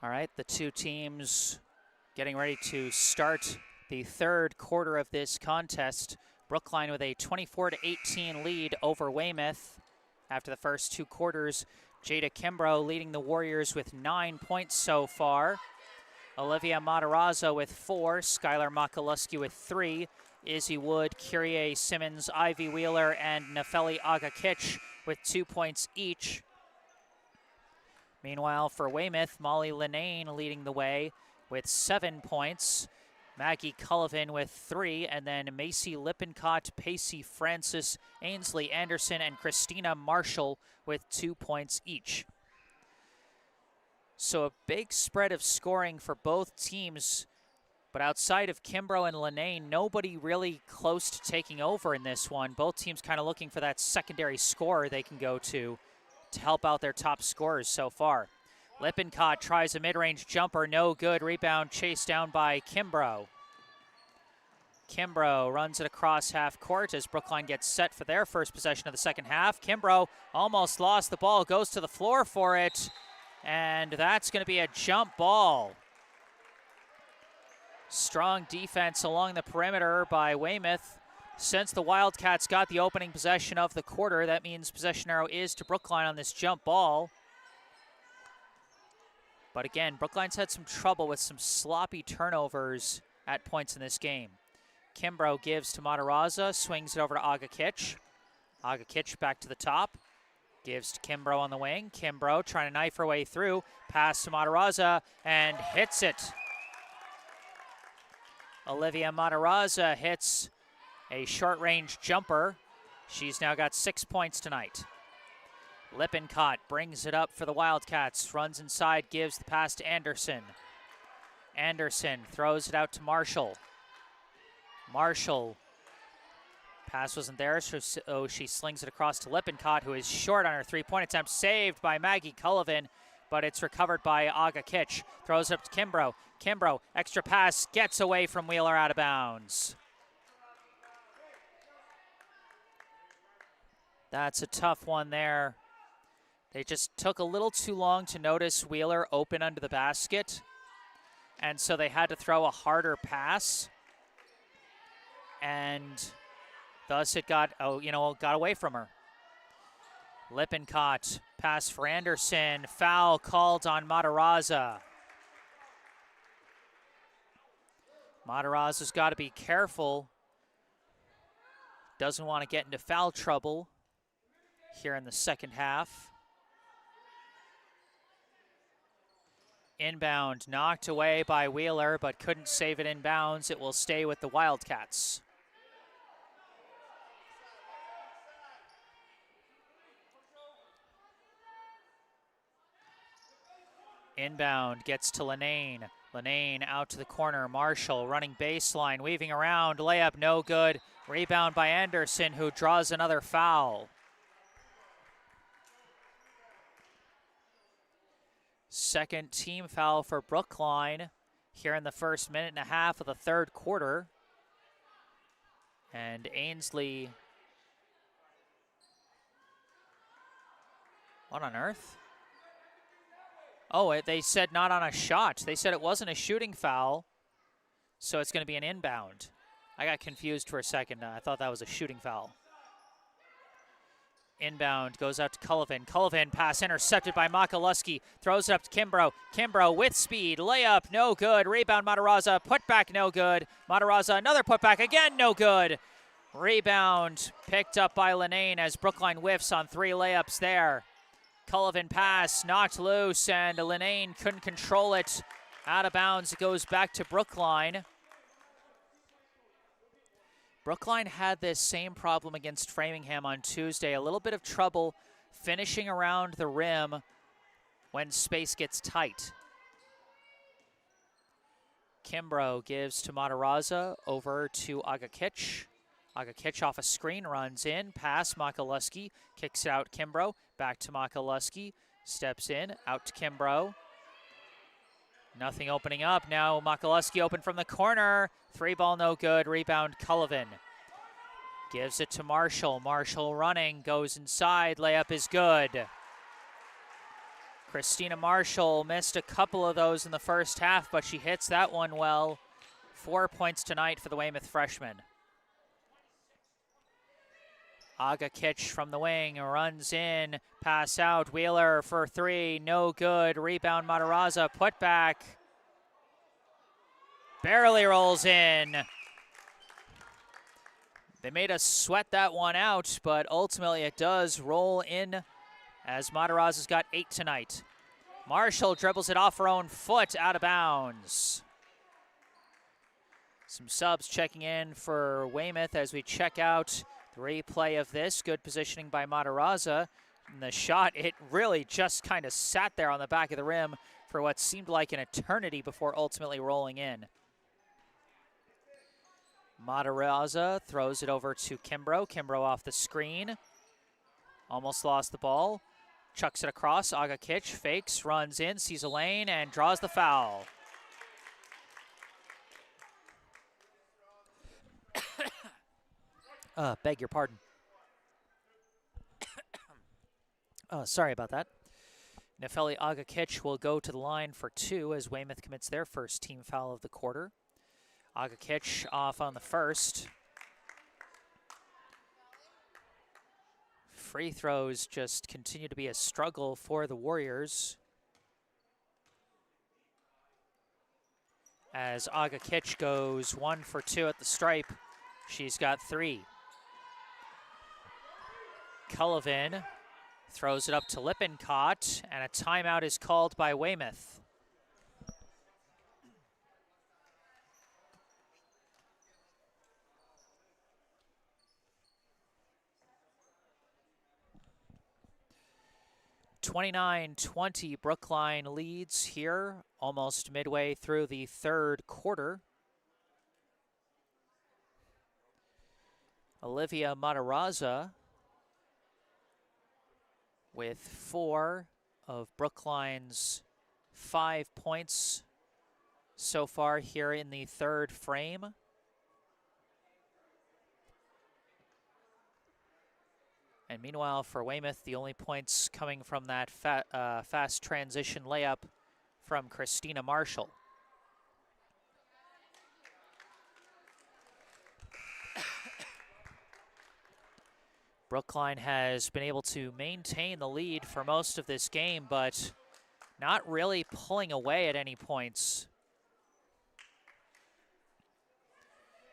All right, the two teams getting ready to start the third quarter of this contest. Brookline with a 24-18 lead over Weymouth. After the first two quarters, Jada Kimbrough leading the Warriors with 9 points so far. Olivia Matarazzo with 4, Skylar Makaluski with 3, Izzy Wood, Kyrie Simmons, Ivy Wheeler, and Nefeli Agakich with 2 points each. Meanwhile, for Weymouth, Molly Linnane leading the way with 7 points. Maggie Cullivan with 3, and then Macy Lippincott, Pacey Francis, Ainsley Anderson, and Christina Marshall with 2 points each. So a big spread of scoring for both teams, but outside of Kimbrough and Linnane, nobody really close to taking over in this one. Both teams kind of looking for that secondary scorer they can go to help out their top scorers so far. Lippincott tries a mid-range jumper, no good. Rebound chased down by Kimbrough. Kimbrough runs it across half court as Brookline gets set for their first possession of the second half. Kimbrough almost lost the ball, goes to the floor for it, and that's going to be a jump ball. Strong defense along the perimeter by Weymouth. Since the Wildcats got the opening possession of the quarter, that means possession arrow is to Brookline on this jump ball. But again, Brookline's had some trouble with some sloppy turnovers at points in this game. Kimbrough gives to Matarazzo, swings it over to Agakich. Agakich back to the top, gives to Kimbrough on the wing. Kimbrough trying to knife her way through, pass to Matarazzo, and hits it. Olivia Matarazzo hits a short-range jumper. She's now got 6 points tonight. Lippincott brings it up for the Wildcats, runs inside, gives the pass to Anderson. Anderson throws it out to Marshall. Marshall Pass wasn't there, so she slings it across to Lippincott, who is short on her three-point attempt. Saved by Maggie Cullivan, but it's recovered by Aga Kitch. Throws it up to Kimbrough. Kimbrough, extra pass, gets away from Wheeler out of bounds. That's a tough one there. They just took a little too long to notice Wheeler open under the basket, and so they had to throw a harder pass, and thus it got away from her. Lippincott, pass for Anderson, foul called on Matarazza. Matarazza's got to be careful. Doesn't want to get into foul trouble here in the second half. Inbound, knocked away by Wheeler, but couldn't save it inbounds. It will stay with the Wildcats. Inbound gets to Linane. Linane out to the corner. Marshall running baseline, weaving around. Layup no good. Rebound by Anderson, who draws another foul. Second team foul for Brookline here in the first minute and a half of the third quarter. And Ainsley, what on earth? Oh, they said not on a shot. They said it wasn't a shooting foul, so it's going to be an inbound. I got confused for a second. I thought that was a shooting foul. Inbound goes out to Cullivan. Cullivan pass intercepted by Makaluski. Throws it up to Kimbrough. Kimbrough with speed. Layup no good. Rebound Matarazza. Putback no good. Matarazza another putback again no good. Rebound picked up by Linane as Brookline whiffs on 3 layups there. Cullivan pass knocked loose and Linane couldn't control it. Out of bounds. It goes back to Brookline. Brookline had this same problem against Framingham on Tuesday. A little bit of trouble finishing around the rim when space gets tight. Kimbrough gives to Matarazza, over to Aga Kitch. Aga Kitch off a screen, runs in, pass Makaluski, kicks it out Kimbrough, back to Makaluski, steps in, out to Kimbrough. Nothing opening up. Now Makaluski open from the corner. 3-ball no good. Rebound Cullivan. Gives it to Marshall. Marshall running. Goes inside. Layup is good. Christina Marshall missed a couple of those in the first half, but she hits that one well. 4 points tonight for the Weymouth freshman. Aga Kitch from the wing runs in, pass out, Wheeler for 3, no good. Rebound Matarazza, put back. Barely rolls in. They made us sweat that one out, but ultimately it does roll in as Matarazza's got 8 tonight. Marshall dribbles it off her own foot, out of bounds. Some subs checking in for Weymouth as we check out the replay of this. Good positioning by Matarazza. And the shot, it really just kind of sat there on the back of the rim for what seemed like an eternity before ultimately rolling in. Matarazza throws it over to Kimbrough. Kimbrough off the screen. Almost lost the ball. Chucks it across. Aga Kitch fakes, runs in, sees a lane, and draws the foul. Beg your pardon. Sorry about that. Nefeli Aga Kitch will go to the line for 2 as Weymouth commits their first team foul of the quarter. Aga Kitch off on the first. Free throws just continue to be a struggle for the Warriors, as Aga Kitch goes 1 for 2 at the stripe. She's got 3. Cullivan throws it up to Lippincott, and a timeout is called by Weymouth. (29-20) Brookline leads here, almost midway through the third quarter. Olivia Matarazza with 4 of Brookline's 5 points so far here in the third frame. And meanwhile, for Weymouth, the only points coming from that fast transition layup from Christina Marshall. Brookline has been able to maintain the lead for most of this game, but not really pulling away at any points.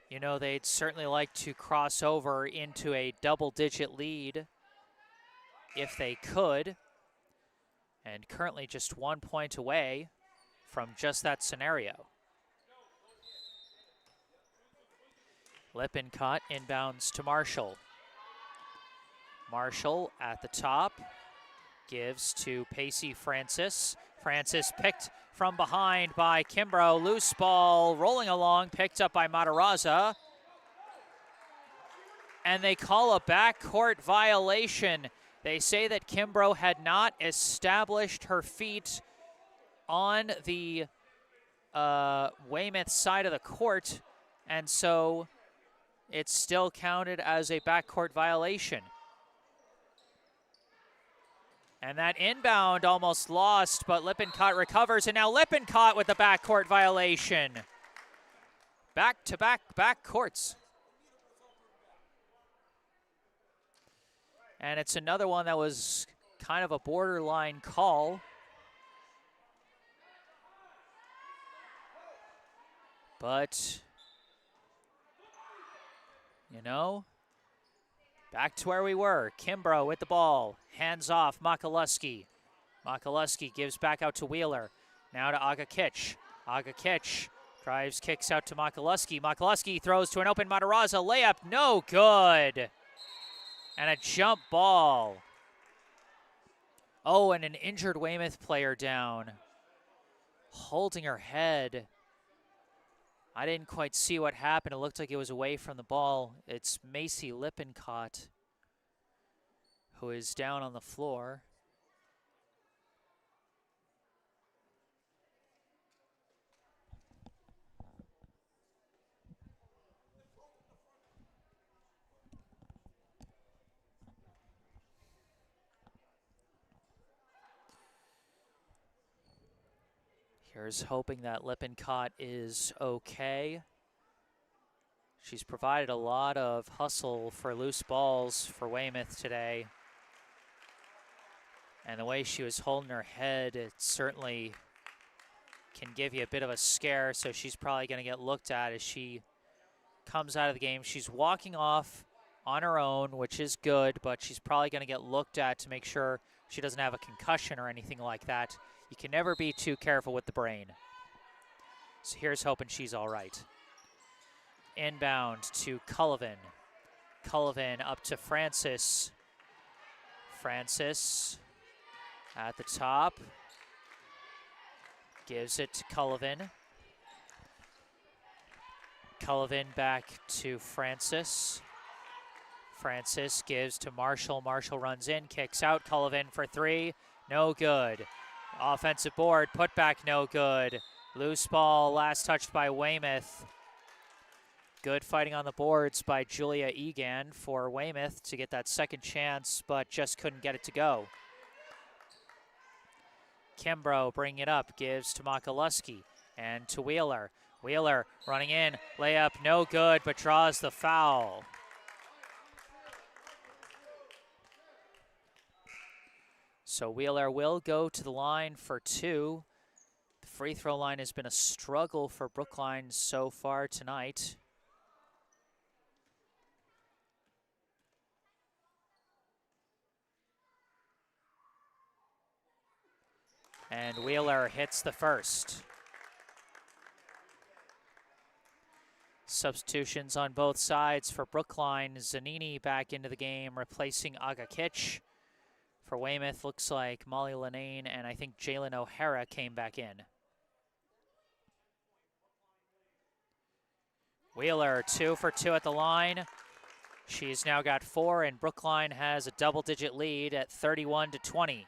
You know, they'd certainly like to cross over into a double-digit lead if they could, and currently just 1 point away from just that scenario. Lippincott inbounds to Marshall. Marshall at the top, gives to Pacey Francis. Francis picked from behind by Kimbrough. Loose ball rolling along, picked up by Matarazza. And they call a backcourt violation. They say that Kimbrough had not established her feet on the Weymouth side of the court, and so it's still counted as a backcourt violation. And that inbound almost lost, but Lippincott recovers, and now Lippincott with the backcourt violation. Back-to-back backcourts. And it's another one that was kind of a borderline call. But, you know, back to where we were. Kimbrough with the ball. Hands off, Makaluski. Makaluski gives back out to Wheeler. Now to Agakich. Agakich drives, kicks out to Makaluski. Makaluski throws to an open Matarazza. Layup, no good. And a jump ball. Oh, and an injured Weymouth player down. Holding her head. I didn't quite see what happened. It looked like it was away from the ball. It's Macy Lippincott who is down on the floor. Here's hoping that Lippincott is okay. She's provided a lot of hustle for loose balls for Weymouth today. And the way she was holding her head, it certainly can give you a bit of a scare, so she's probably going to get looked at as she comes out of the game. She's walking off on her own, which is good, but she's probably going to get looked at to make sure she doesn't have a concussion or anything like that. You can never be too careful with the brain. So here's hoping she's all right. Inbound to Cullivan. Cullivan up to Francis. Francis at the top. Gives it to Cullivan. Cullivan back to Francis. Francis gives to Marshall. Marshall runs in, kicks out. Cullivan for 3. No good. Offensive board, put back no good. Loose ball, last touched by Weymouth. Good fighting on the boards by Julia Egan for Weymouth to get that second chance, but just couldn't get it to go. Kimbrough bringing it up, gives to Makaluski and to Wheeler. Wheeler running in, layup no good, but draws the foul. So Wheeler will go to the line for 2. The free throw line has been a struggle for Brookline so far tonight. And Wheeler hits the first. Substitutions on both sides for Brookline. Zanini back into the game, replacing Agakich. For Weymouth, looks like Molly Lenane and I think Jalen O'Hara came back in. Wheeler, 2 for 2 at the line. She's now got 4, and Brookline has a double-digit lead at 31-20.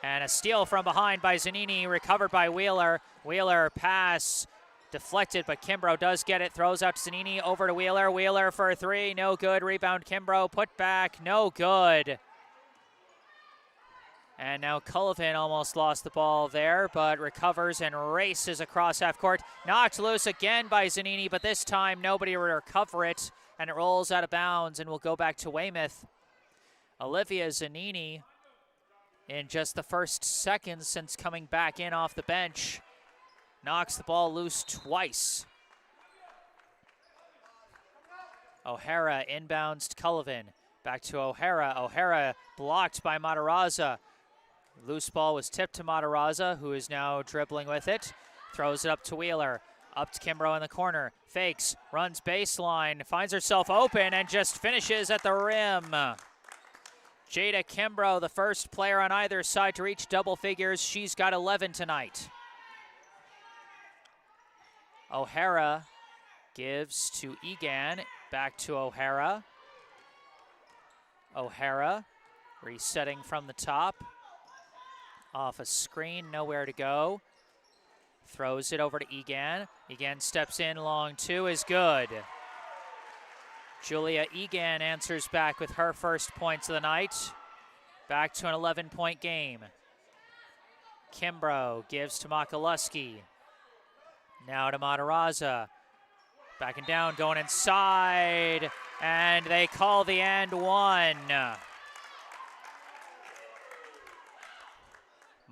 And a steal from behind by Zanini, recovered by Wheeler. Wheeler pass deflected, but Kimbrough does get it, throws out to Zanini, over to Wheeler. Wheeler for a 3, no good. Rebound Kimbrough, put back, no good. And now Cullivan almost lost the ball there, but recovers and races across half court. Knocked loose again by Zanini, but this time nobody will recover it, and it rolls out of bounds and will go back to Weymouth. Olivia Zanini, in just the first seconds since coming back in off the bench, knocks the ball loose twice. O'Hara inbounds to Cullivan. Back to O'Hara. O'Hara blocked by Matarazza. Loose ball was tipped to Matarazza, who is now dribbling with it. Throws it up to Wheeler. Up to Kimbrough in the corner. Fakes, runs baseline, finds herself open, and just finishes at the rim. Jada Kimbrough, the first player on either side to reach double figures. She's got 11 tonight. O'Hara gives to Egan. Back to O'Hara. O'Hara resetting from the top. Off a screen, nowhere to go. Throws it over to Egan. Egan steps in, long 2 is good. Julia Egan answers back with her first points of the night. Back to an 11-point game. Kimbrough gives to Makaluski. Now to Matarazza. Backing down, going inside, and they call the and 1.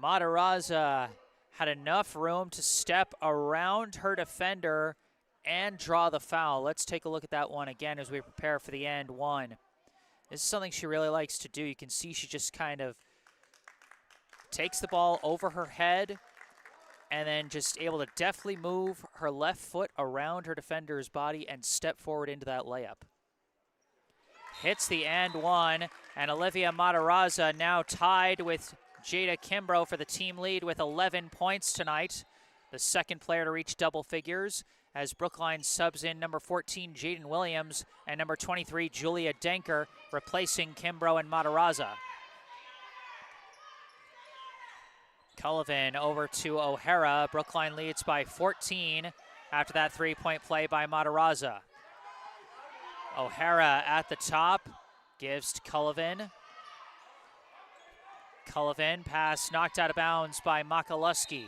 Matarazza had enough room to step around her defender and draw the foul. Let's take a look at that one again as we prepare for the end 1. This is something she really likes to do. You can see she just kind of takes the ball over her head and then just able to deftly move her left foot around her defender's body and step forward into that layup. Hits the and 1, and Olivia Matarazza now tied with Jada Kimbrough for the team lead with 11 points tonight. The second player to reach double figures as Brookline subs in number 14, Jaden Williams, and number 23, Julia Denker, replacing Kimbrough and Matarazza. Cullivan over to O'Hara. Brookline leads by 14 after that three-point play by Matarazza. O'Hara at the top, gives to Cullivan. Cullivan, pass knocked out of bounds by Makaluski.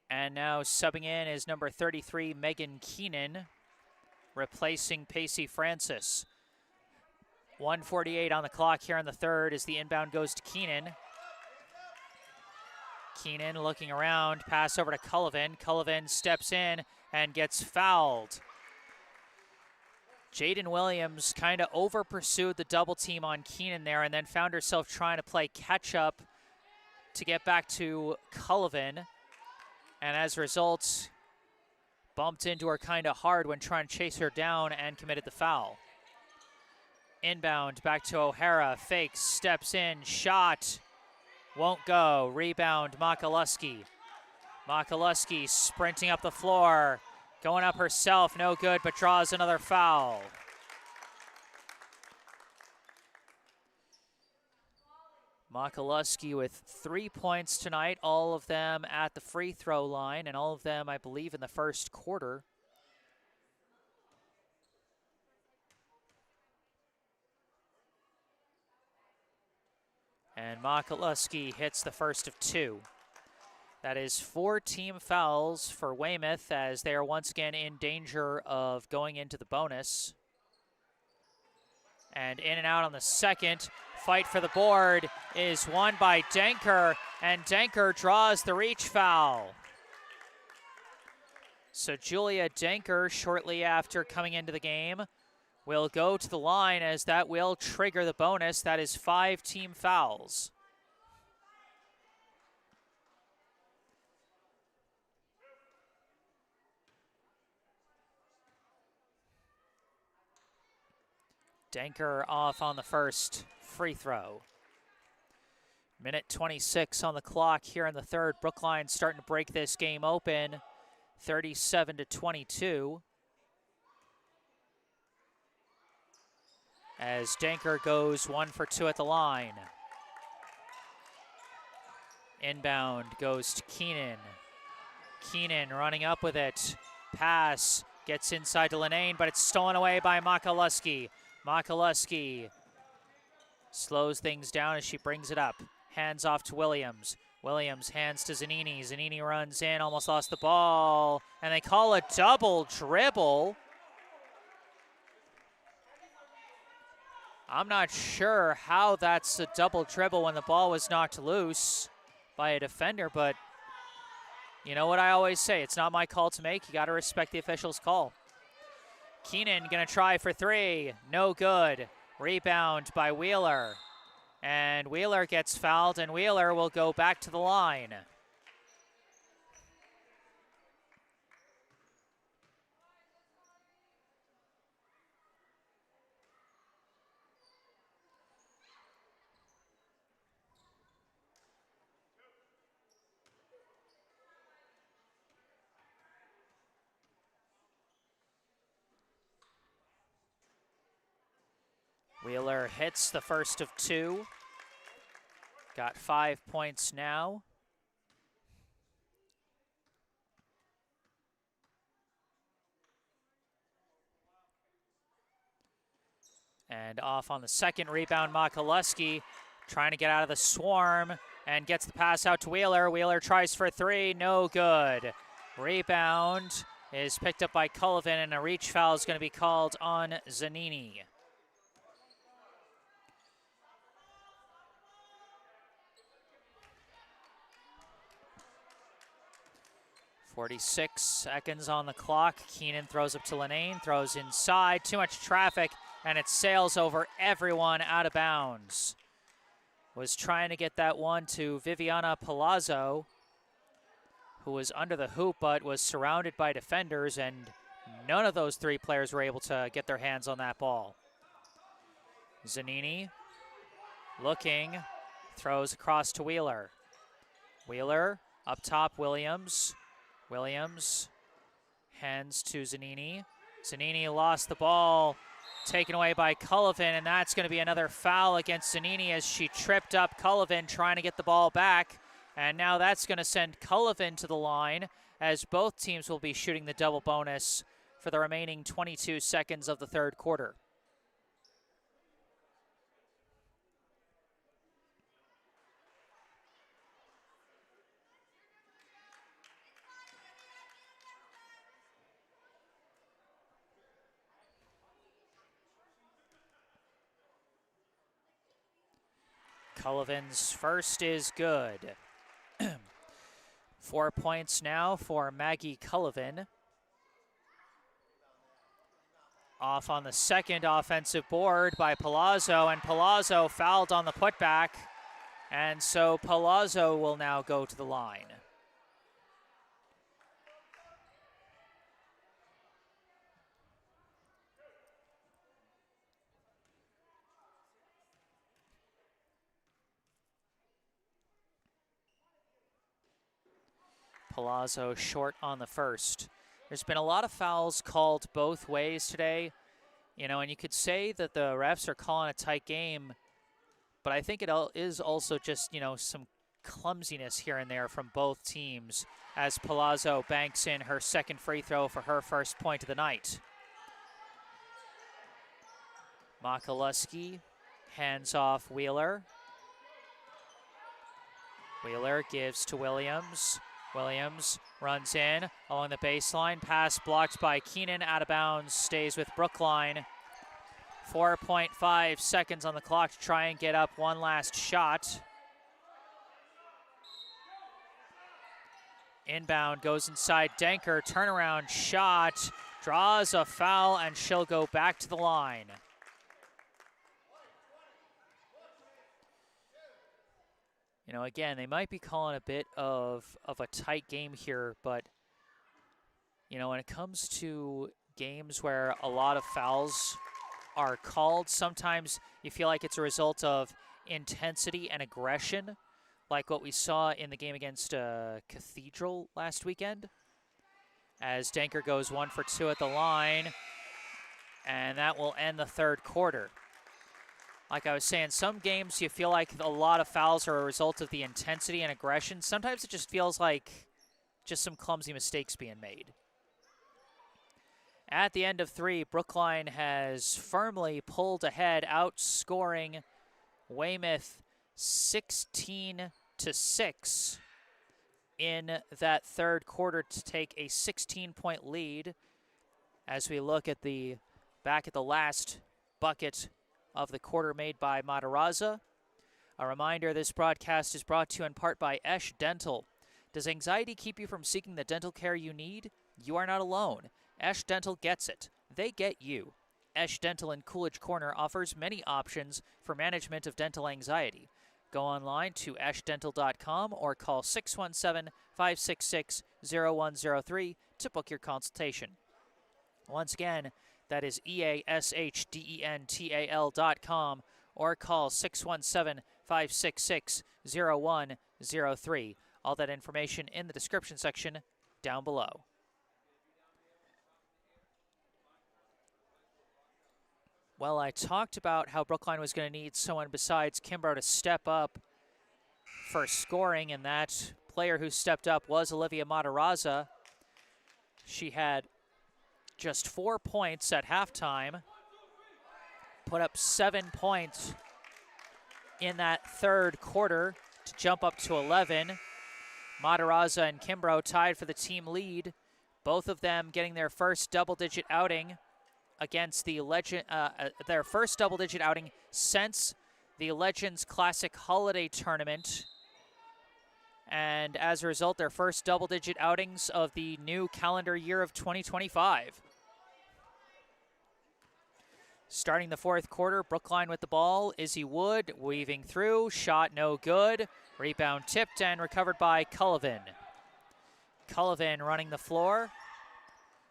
And now subbing in is number 33, Megan Keenan, replacing Pacey Francis. 1:48 on the clock here in the third as the inbound goes to Keenan. Keenan looking around, pass over to Cullivan. Cullivan steps in and gets fouled. Jaden Williams kind of over-pursued the double team on Keenan there and then found herself trying to play catch-up to get back to Cullivan. And as a result, bumped into her kind of hard when trying to chase her down and committed the foul. Inbound back to O'Hara, fakes, steps in, shot, won't go. Rebound, Makaluski. Makaluski sprinting up the floor, going up herself, no good, but draws another foul. Makaluski with 3 points tonight, all of them at the free throw line, and all of them, I believe, in the first quarter. And Makaluski hits the first of 2. That is 4 team fouls for Weymouth as they are once again in danger of going into the bonus. And in and out on the second. Fight for the board is won by Denker, and Denker draws the reach foul. So Julia Denker, shortly after coming into the game, will go to the line as that will trigger the bonus. That is 5 team fouls. Denker off on the first free throw. Minute 26 on the clock here in the third. Brookline starting to break this game open, 37-22. as Denker goes 1 for 2 at the line. Inbound goes to Keenan. Keenan running up with it. Pass gets inside to Linane, but it's stolen away by Makaluski. Makaluski slows things down as she brings it up. Hands off to Williams. Williams hands to Zanini. Zanini runs in, almost lost the ball, and they call a double dribble. I'm not sure how that's a double dribble when the ball was knocked loose by a defender, but you know what I always say, it's not my call to make. You got to respect the official's call. Keenan gonna try for 3, no good. Rebound by Wheeler. And Wheeler gets fouled, and Wheeler will go back to the line. Wheeler hits the first of 2. Got 5 points now. And off on the second rebound, Makaluski trying to get out of the swarm and gets the pass out to Wheeler. Wheeler tries for 3, no good. Rebound is picked up by Cullivan, and a reach foul is going to be called on Zanini. .46 seconds on the clock. Keenan throws up to Linane, throws inside, too much traffic, and it sails over everyone out of bounds. Was trying to get that one to Viviana Palazzo, who was under the hoop but was surrounded by defenders, and none of those 3 players were able to get their hands on that ball. Zanini looking, throws across to Wheeler. Wheeler up top, Williams. Williams hands to Zanini. Zanini lost the ball, taken away by Cullivan, and that's going to be another foul against Zanini as she tripped up Cullivan trying to get the ball back. And now that's going to send Cullivan to the line, as both teams will be shooting the double bonus for the remaining 22 seconds of the third quarter. Cullivan's first is good. 4 points now for Maggie Cullivan. Off on the second offensive board by Palazzo, and Palazzo fouled on the putback, and so Palazzo will now go to the line. Palazzo short on the first. There's been a lot of fouls called both ways today, you know, and you could say that the refs are calling a tight game, but I think it is also just, you know, some clumsiness here and there from both teams as Palazzo banks in her second free throw for her first point of the night. Makaluski hands off Wheeler. Wheeler gives to Williams. Williams runs in along the baseline. Pass blocked by Keenan, out of bounds, stays with Brookline. 4.5 seconds on the clock to try and get up one last shot. Inbound goes inside Denker, turnaround shot, draws a foul, and she'll go back to the line. You know, again, they might be calling a bit of a tight game here, but, you know, when it comes to games where a lot of fouls are called, sometimes you feel like it's a result of intensity and aggression, like what we saw in the game against Cathedral last weekend, as Denker goes 1 for 2 at the line, and that will end the third quarter. Like I was saying, some games you feel like a lot of fouls are a result of the intensity and aggression. Sometimes it just feels like just some clumsy mistakes being made. At the end of 3, Brookline has firmly pulled ahead, outscoring Weymouth 16-6 in that third quarter to take a 16-point lead. As we look at the back at the last bucket of the quarter made by Matarazza. A reminder, this broadcast is brought to you in part by Esch Dental. Does anxiety keep you from seeking the dental care you need? You are not alone. Esch Dental gets it. They get you. Esch Dental in Coolidge Corner offers many options for management of dental anxiety. Go online to eschdental.com or call 617-566-0103 to book your consultation. Once again, that is easchdental.com or call 617-566-0103. All that information in the description section down below. Well, I talked about how Brookline was going to need someone besides Kimbrough to step up for scoring, and that player who stepped up was Olivia Matarazza. She had just 4 points at halftime, put up 7 points in that third quarter to jump up to 11. Matarazza and Kimbrough tied for the team lead, both of them getting their first double-digit outing against the their first double-digit outing since the Legends Classic Holiday Tournament. And as a result, their first double-digit outings of the new calendar year of 2025. Starting the fourth quarter, Brookline with the ball. Izzy Wood weaving through, shot no good. Rebound tipped and recovered by Cullivan. Cullivan running the floor.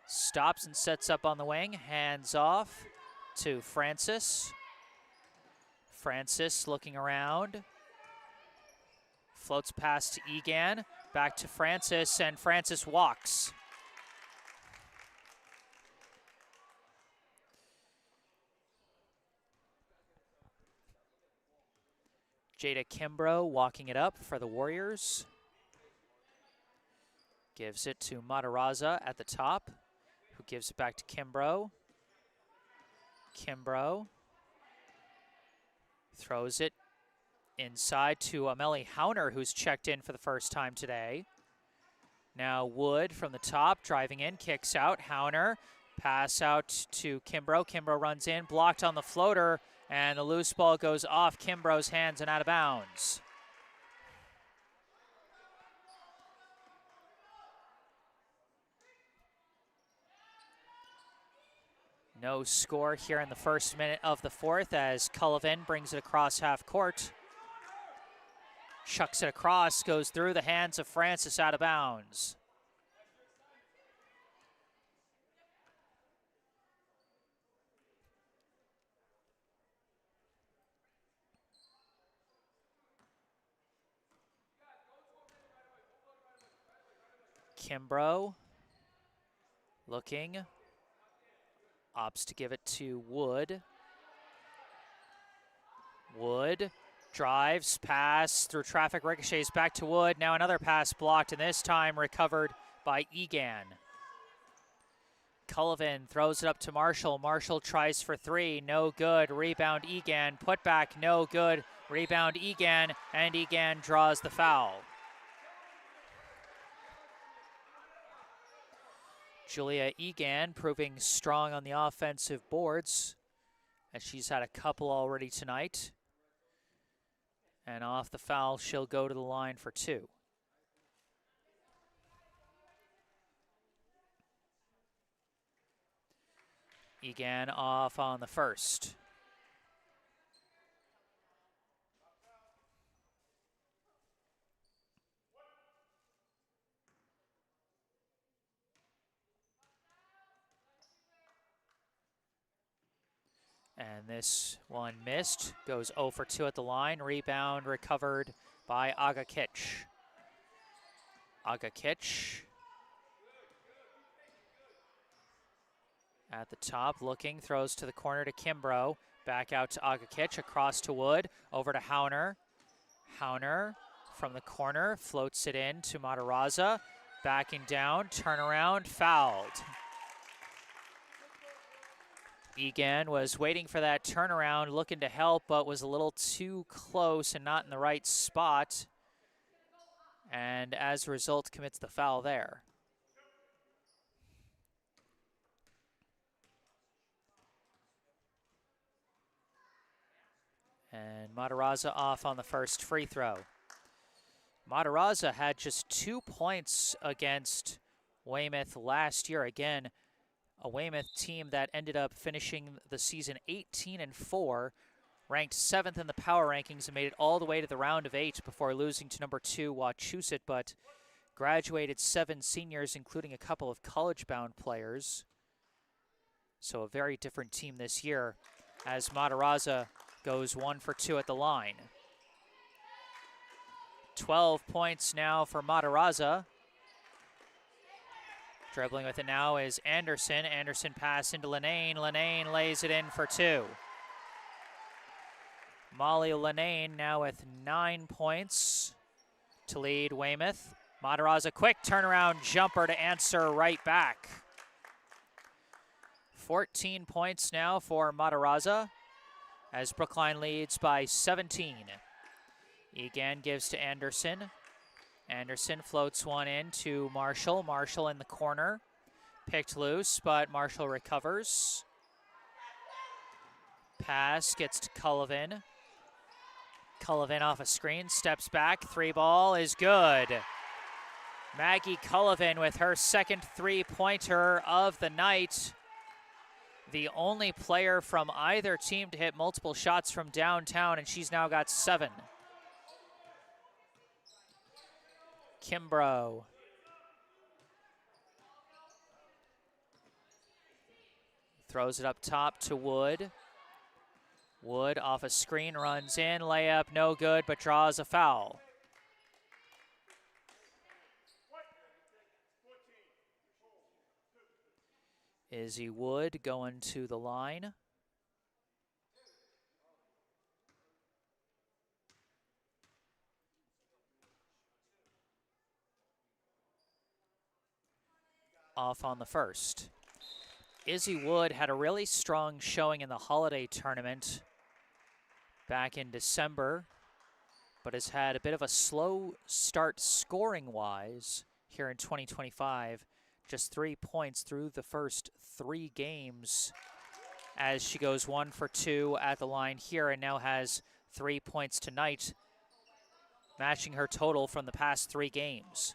Stops and sets up on the wing, hands off to Francis. Francis looking around. Floats past to Egan, back to Francis, and Francis walks. Jada Kimbrough walking it up for the Warriors. Gives it to Matarazza at the top, who gives it back to Kimbrough. Kimbrough throws it inside to Amelie Hauner, who's checked in for the first time today. Now Wood from the top, driving in, kicks out. Hauner, pass out to Kimbrough. Kimbrough runs in, blocked on the floater, and the loose ball goes off Kimbrough's hands and out of bounds. No score here in the first minute of the fourth as Cullivan brings it across half court. Chucks it across, goes through the hands of Francis, out of bounds. Kimbrough looking, opts to give it to Wood. Wood drives, pass through traffic, ricochets back to Wood. Now another pass blocked, and this time recovered by Egan. Cullivan throws it up to Marshall. Marshall tries for three, no good. Rebound Egan, put back, no good. Rebound Egan, and Egan draws the foul. Julia Egan proving strong on the offensive boards, as she's had a couple already tonight. And off the foul, she'll go to the line for two. Egan off on the first. And this one missed, goes 0 for 2 at the line. Rebound recovered by Agakic. Agakic at the top, looking, throws to the corner to Kimbrough. Back out to Agakic, across to Wood, over to Hauner. Hauner from the corner, floats it in to Matarazza. Backing down, turnaround, fouled. Egan was waiting for that turnaround, looking to help, but was a little too close and not in the right spot. And as a result, commits the foul there. And Matarazza off on the first free throw. Matarazza had just 2 points against Weymouth last year. Again, a Weymouth team that ended up finishing the season 18-4, ranked 7th in the power rankings and made it all the way to the round of 8 before losing to number 2 Wachusett, but graduated 7 seniors, including a couple of college-bound players. So a very different team this year as Matarazza goes 1 for 2 at the line. 12 points now for Matarazza. Dribbling with it now is Anderson. Anderson pass into Linane. Linane lays it in for 2. Molly Linane now with 9 points to lead Weymouth. Matarazza quick turnaround jumper to answer right back. 14 points now for Matarazza as Brookline leads by 17. Egan gives to Anderson. Anderson floats one in to Marshall. Marshall in the corner. Picked loose, but Marshall recovers. Pass gets to Cullivan. Cullivan off a screen, steps back. 3 ball is good. Maggie Cullivan with her second 3-pointer of the night. The only player from either team to hit multiple shots from downtown, and she's now got 7. Kimbrough. Throws it up top to Wood. Wood off a screen, runs in, layup no good, but draws a foul. Izzy Wood going to the line. Off on the first. Izzy Wood had a really strong showing in the holiday tournament back in December, but has had a bit of a slow start scoring-wise here in 2025. Just 3 points through the first 3 games as she goes 1 for 2 at the line here and now has 3 points tonight, matching her total from the past 3 games.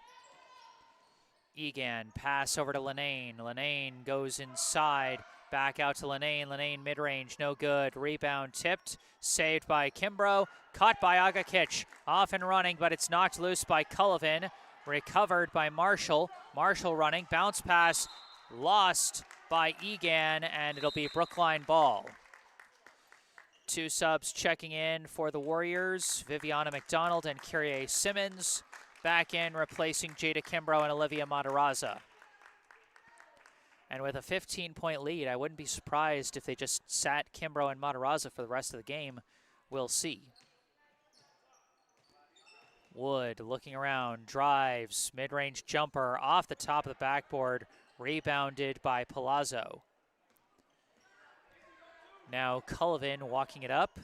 Egan, pass over to Linane. Linane goes inside, back out to Linane. Linane mid-range, no good. Rebound tipped, saved by Kimbrough, caught by Agakic. Off and running, but it's knocked loose by Cullivan. Recovered by Marshall. Marshall running, bounce pass, lost by Egan, and it'll be Brookline ball. 2 subs checking in for the Warriors, Viviana McDonald and Kyrie Simmons. Back in, replacing Jada Kimbrough and Olivia Matarazza. And with a 15-point lead, I wouldn't be surprised if they just sat Kimbrough and Matarazza for the rest of the game. We'll see. Wood looking around, drives, mid-range jumper off the top of the backboard, rebounded by Palazzo. Now Cullivan walking it up.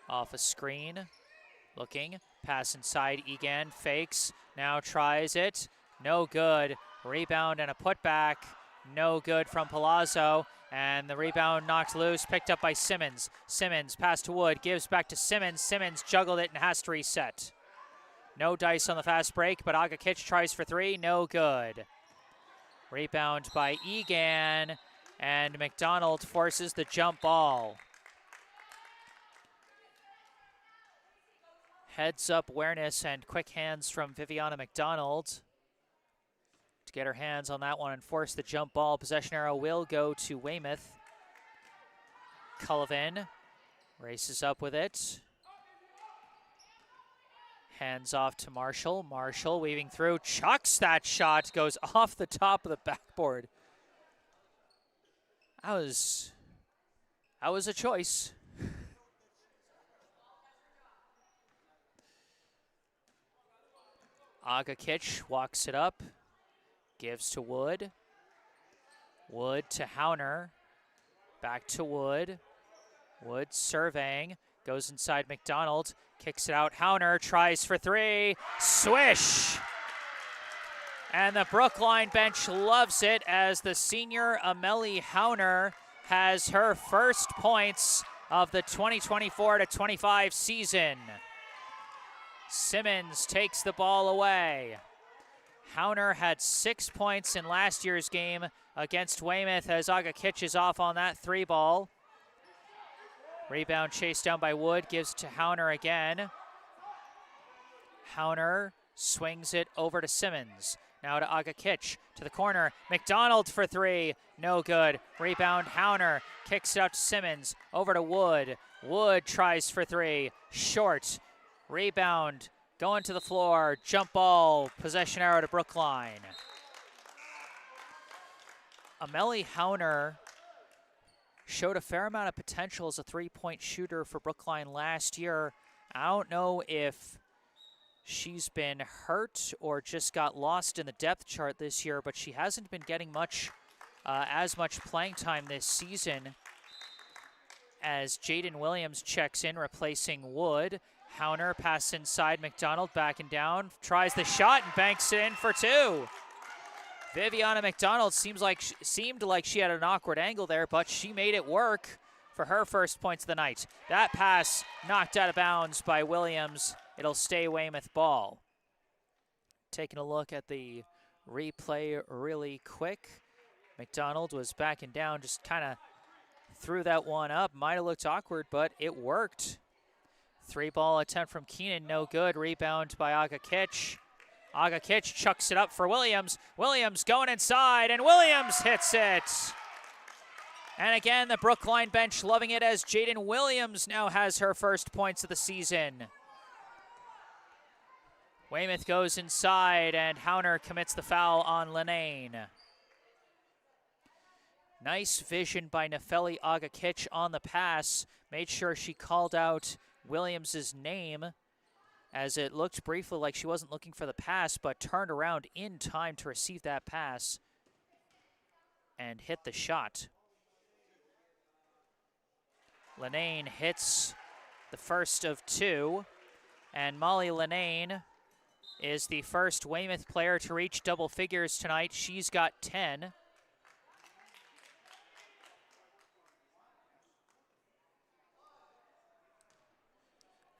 Off a screen, looking, pass inside, Egan fakes, now tries it, no good. Rebound and a putback, no good from Palazzo, and the rebound knocked loose, picked up by Simmons. Simmons, pass to Wood, gives back to Simmons. Simmons juggled it and has to reset. No dice on the fast break, but Agakic tries for 3, no good. Rebound by Egan, and McDonald forces the jump ball. Heads-up awareness and quick hands from Viviana McDonald to get her hands on that one and force the jump ball. Possession arrow will go to Weymouth. Cullivan races up with it. Hands off to Marshall. Marshall weaving through, chucks that shot, goes off the top of the backboard. That was a choice. Agakich walks it up, gives to Wood. Wood to Hauner, back to Wood. Wood surveying, goes inside McDonald, kicks it out. Hauner tries for three, swish! And the Brookline bench loves it as the senior Amelie Hauner has her first points of the 2024-25 season. Simmons takes the ball away. Hauner had 6 points in last year's game against Weymouth as Agakich is off on that 3 ball. Rebound chased down by Wood, gives to Hauner again. Hauner swings it over to Simmons. Now to Agakich, to the corner. McDonald for 3, no good. Rebound Hauner, kicks it out to Simmons, over to Wood. Wood tries for 3, short. Rebound, going to the floor, jump ball, possession arrow to Brookline. Amelie Hauner showed a fair amount of potential as a 3-point shooter for Brookline last year. I don't know if she's been hurt or just got lost in the depth chart this year, but she hasn't been getting as much playing time this season as Jaden Williams checks in, replacing Wood. Hauner pass inside, McDonald backing down, tries the shot and banks it in for 2. Viviana McDonald seemed like she had an awkward angle there, but she made it work for her first points of the night. That pass knocked out of bounds by Williams. It'll stay Weymouth ball. Taking a look at the replay really quick. McDonald was backing down, just kind of threw that one up. Might have looked awkward, but it worked. 3-ball attempt from Keenan, no good. Rebound by Agakich. Agakich chucks it up for Williams. Williams going inside, and Williams hits it. And again, the Brookline bench loving it as Jaden Williams now has her first points of the season. Weymouth goes inside, and Hauner commits the foul on Lenane. Nice vision by Nefeli Agakich on the pass. Made sure she called out Williams' name, as it looked briefly like she wasn't looking for the pass, but turned around in time to receive that pass and hit the shot. Lenane hits the first of 2, and Molly Lenane is the first Weymouth player to reach double figures tonight. She's got 10.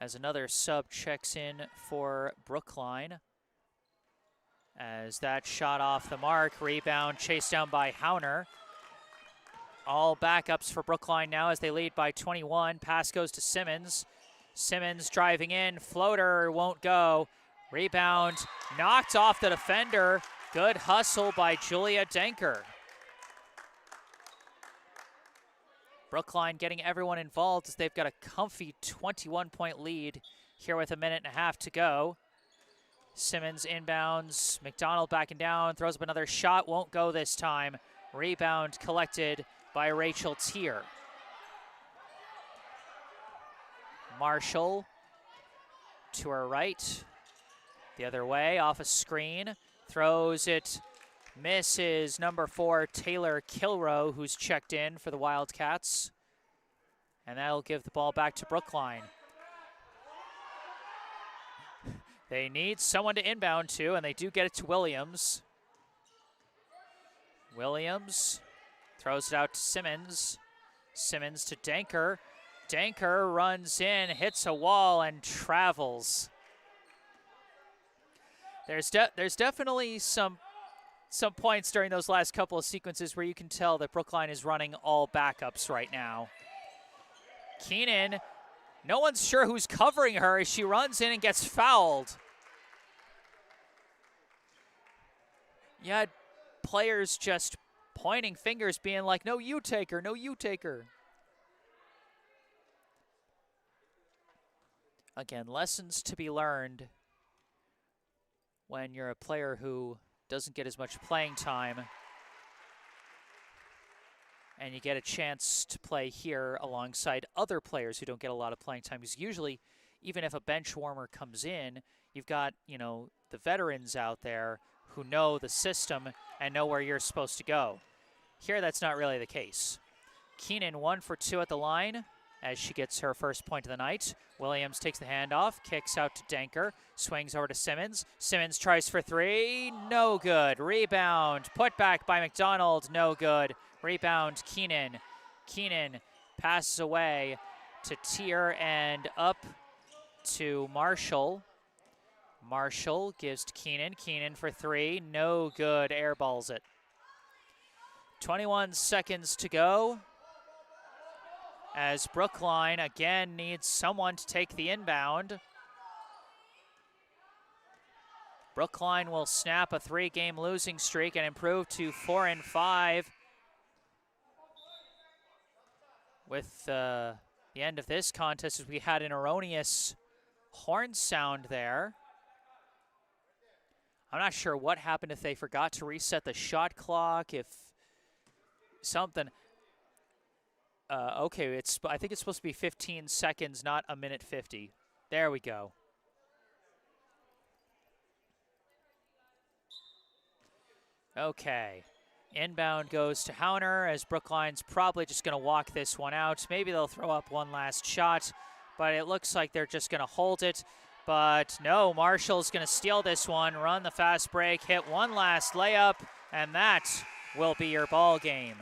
As another sub checks in for Brookline. As that shot off the mark, rebound chased down by Hauner. All backups for Brookline now as they lead by 21. Pass goes to Simmons. Simmons driving in, floater won't go. Rebound knocked off the defender. Good hustle by Julia Denker. Brookline getting everyone involved as they've got a comfy 21-point lead here with 1.5 minutes to go. Simmons inbounds, McDonald backing down, throws up another shot, won't go this time. Rebound collected by Rachel Tier. Marshall to her right, the other way, off a screen, throws it, misses number 4, Taylor Kilrow, who's checked in for the Wildcats. And that'll give the ball back to Brookline. They need someone to inbound to, and they do get it to Williams. Williams throws it out to Simmons. Simmons to Denker. Denker runs in, hits a wall, and travels. There's definitely some points during those last couple of sequences where you can tell that Brookline is running all backups right now. Keenan, no one's sure who's covering her as she runs in and gets fouled. You had players just pointing fingers, being like, no, you take her, no, you take her. Again, lessons to be learned when you're a player who doesn't get as much playing time and you get a chance to play here alongside other players who don't get a lot of playing time. Because usually, even if a bench warmer comes in, you've got, the veterans out there who know the system and know where you're supposed to go. Here, that's not really the case. Keenan 1 for 2 at the line as she gets her first point of the night. Williams takes the handoff, kicks out to Denker, swings over to Simmons. Simmons tries for 3, no good. Rebound, put back by McDonald, no good. Rebound, Keenan. Keenan passes away to Tier and up to Marshall. Marshall gives to Keenan. Keenan for 3, no good. Airballs it. 21 seconds to go as Brookline again needs someone to take the inbound. Brookline will snap a 3-game losing streak and improve to 4-5 with the end of this contest, as we had an erroneous horn sound there. I'm not sure what happened, if they forgot to reset the shot clock, if something. Okay, I think it's supposed to be 15 seconds, not a minute 50. There we go. Okay. Inbound goes to Hauner, as Brookline's probably just going to walk this one out. Maybe they'll throw up one last shot, but it looks like they're just going to hold it. But no, Marshall's going to steal this one, run the fast break, hit one last layup, and that will be your ball game.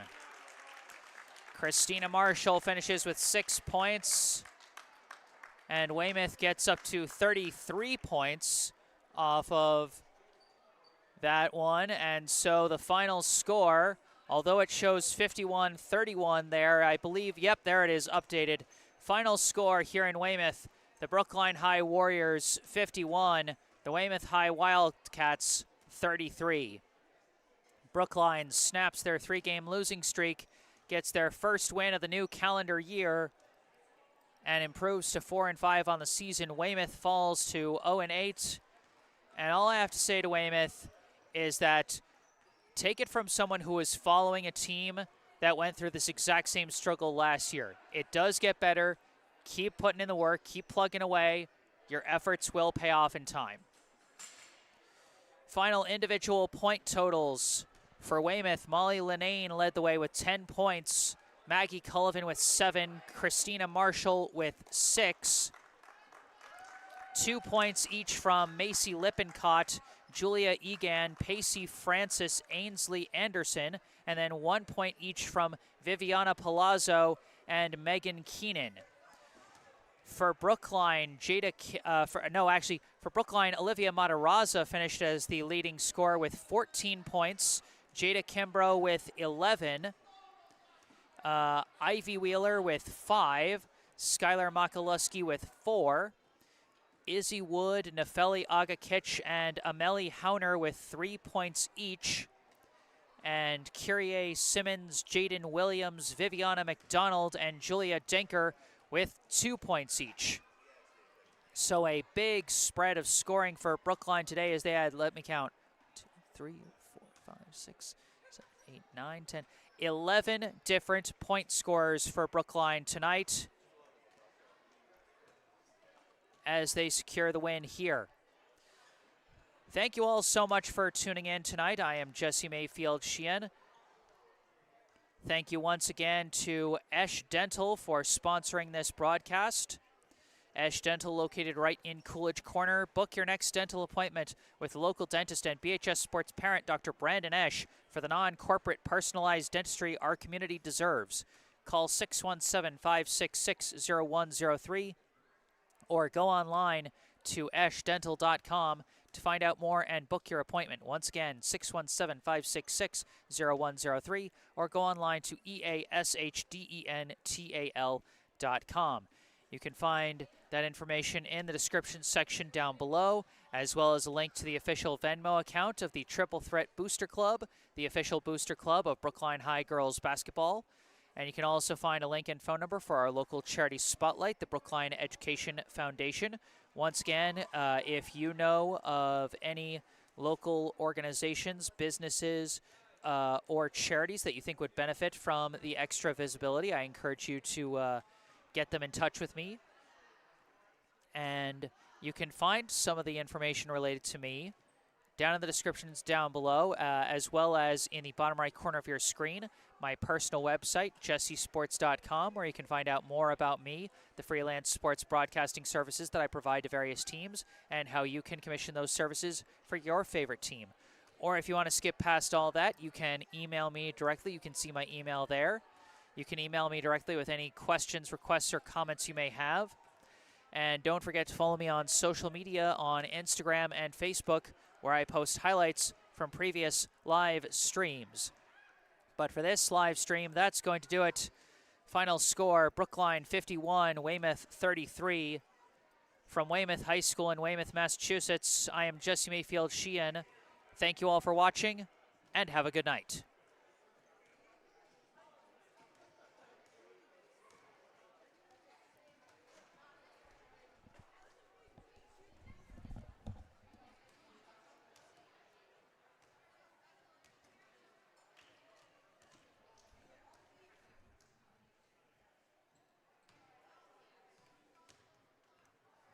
Christina Marshall finishes with 6 points, and Weymouth gets up to 33 points off of that one. And so the final score, although it shows 51-31 there, I believe, yep, there it is, updated. Final score here in Weymouth, the Brookline High Warriors 51, the Weymouth High Wildcats 33. Brookline snaps their 3-game losing streak, gets their first win of the new calendar year, and improves to 4-5 on the season. Weymouth falls to 0-8. And all I have to say to Weymouth is that take it from someone who is following a team that went through this exact same struggle last year. It does get better. Keep putting in the work. Keep plugging away. Your efforts will pay off in time. Final individual point totals for Weymouth. Molly Linane led the way with 10 points. Maggie Cullivan with 7. Christina Marshall with 6. 2 points each from Macy Lippincott, Julia Egan, Pacey Francis, Ainsley Anderson, and then 1 point each from Viviana Palazzo and Megan Keenan. For Brookline, for Brookline, Olivia Matarazza finished as the leading scorer with 14 points. Jada Kimbrough with 11. Ivy Wheeler with 5. Skylar Makaluski with 4. Izzy Wood, Nefeli Agakich, and Amelie Hauner with 3 points each. And Kyrie Simmons, Jaden Williams, Viviana McDonald, and Julia Denker with 2 points each. So a big spread of scoring for Brookline today, as they had, let me count, 2, 3, 4, 5, 6, 7, 8, 9, 10, 11 different point scorers for Brookline tonight, as they secure the win here. Thank you all so much for tuning in tonight. I am Jesse Mayfield-Sheehan. Thank you once again to Esh Dental for sponsoring this broadcast. Esh Dental, located right in Coolidge Corner. Book your next dental appointment with local dentist and BHS Sports parent Dr. Brandon Esh for the non-corporate personalized dentistry our community deserves. Call 617-566-0103 or go online to eshdental.com to find out more and book your appointment. Once again, 617-566-0103 or go online to eashdental.com. You can find that information in the description section down below, as well as a link to the official Venmo account of the Triple Threat Booster Club, the official booster club of Brookline High Girls Basketball. And you can also find a link and phone number for our local charity spotlight, the Brookline Education Foundation. Once again, if you know of any local organizations, businesses, or charities that you think would benefit from the extra visibility, I encourage you to get them in touch with me. And you can find some of the information related to me down in the descriptions down below, as well as in the bottom right corner of your screen, my personal website, jessesports.com, where you can find out more about me, the freelance sports broadcasting services that I provide to various teams, and how you can commission those services for your favorite team. Or if you want to skip past all that, you can email me directly. You can see my email there. You can email me directly with any questions, requests, or comments you may have. And don't forget to follow me on social media on Instagram and Facebook, where I post highlights from previous live streams. But for this live stream, that's going to do it. Final score, Brookline 51, Weymouth 33. From Weymouth High School in Weymouth, Massachusetts, I am Jesse Mayfield-Sheehan. Thank you all for watching, and have a good night.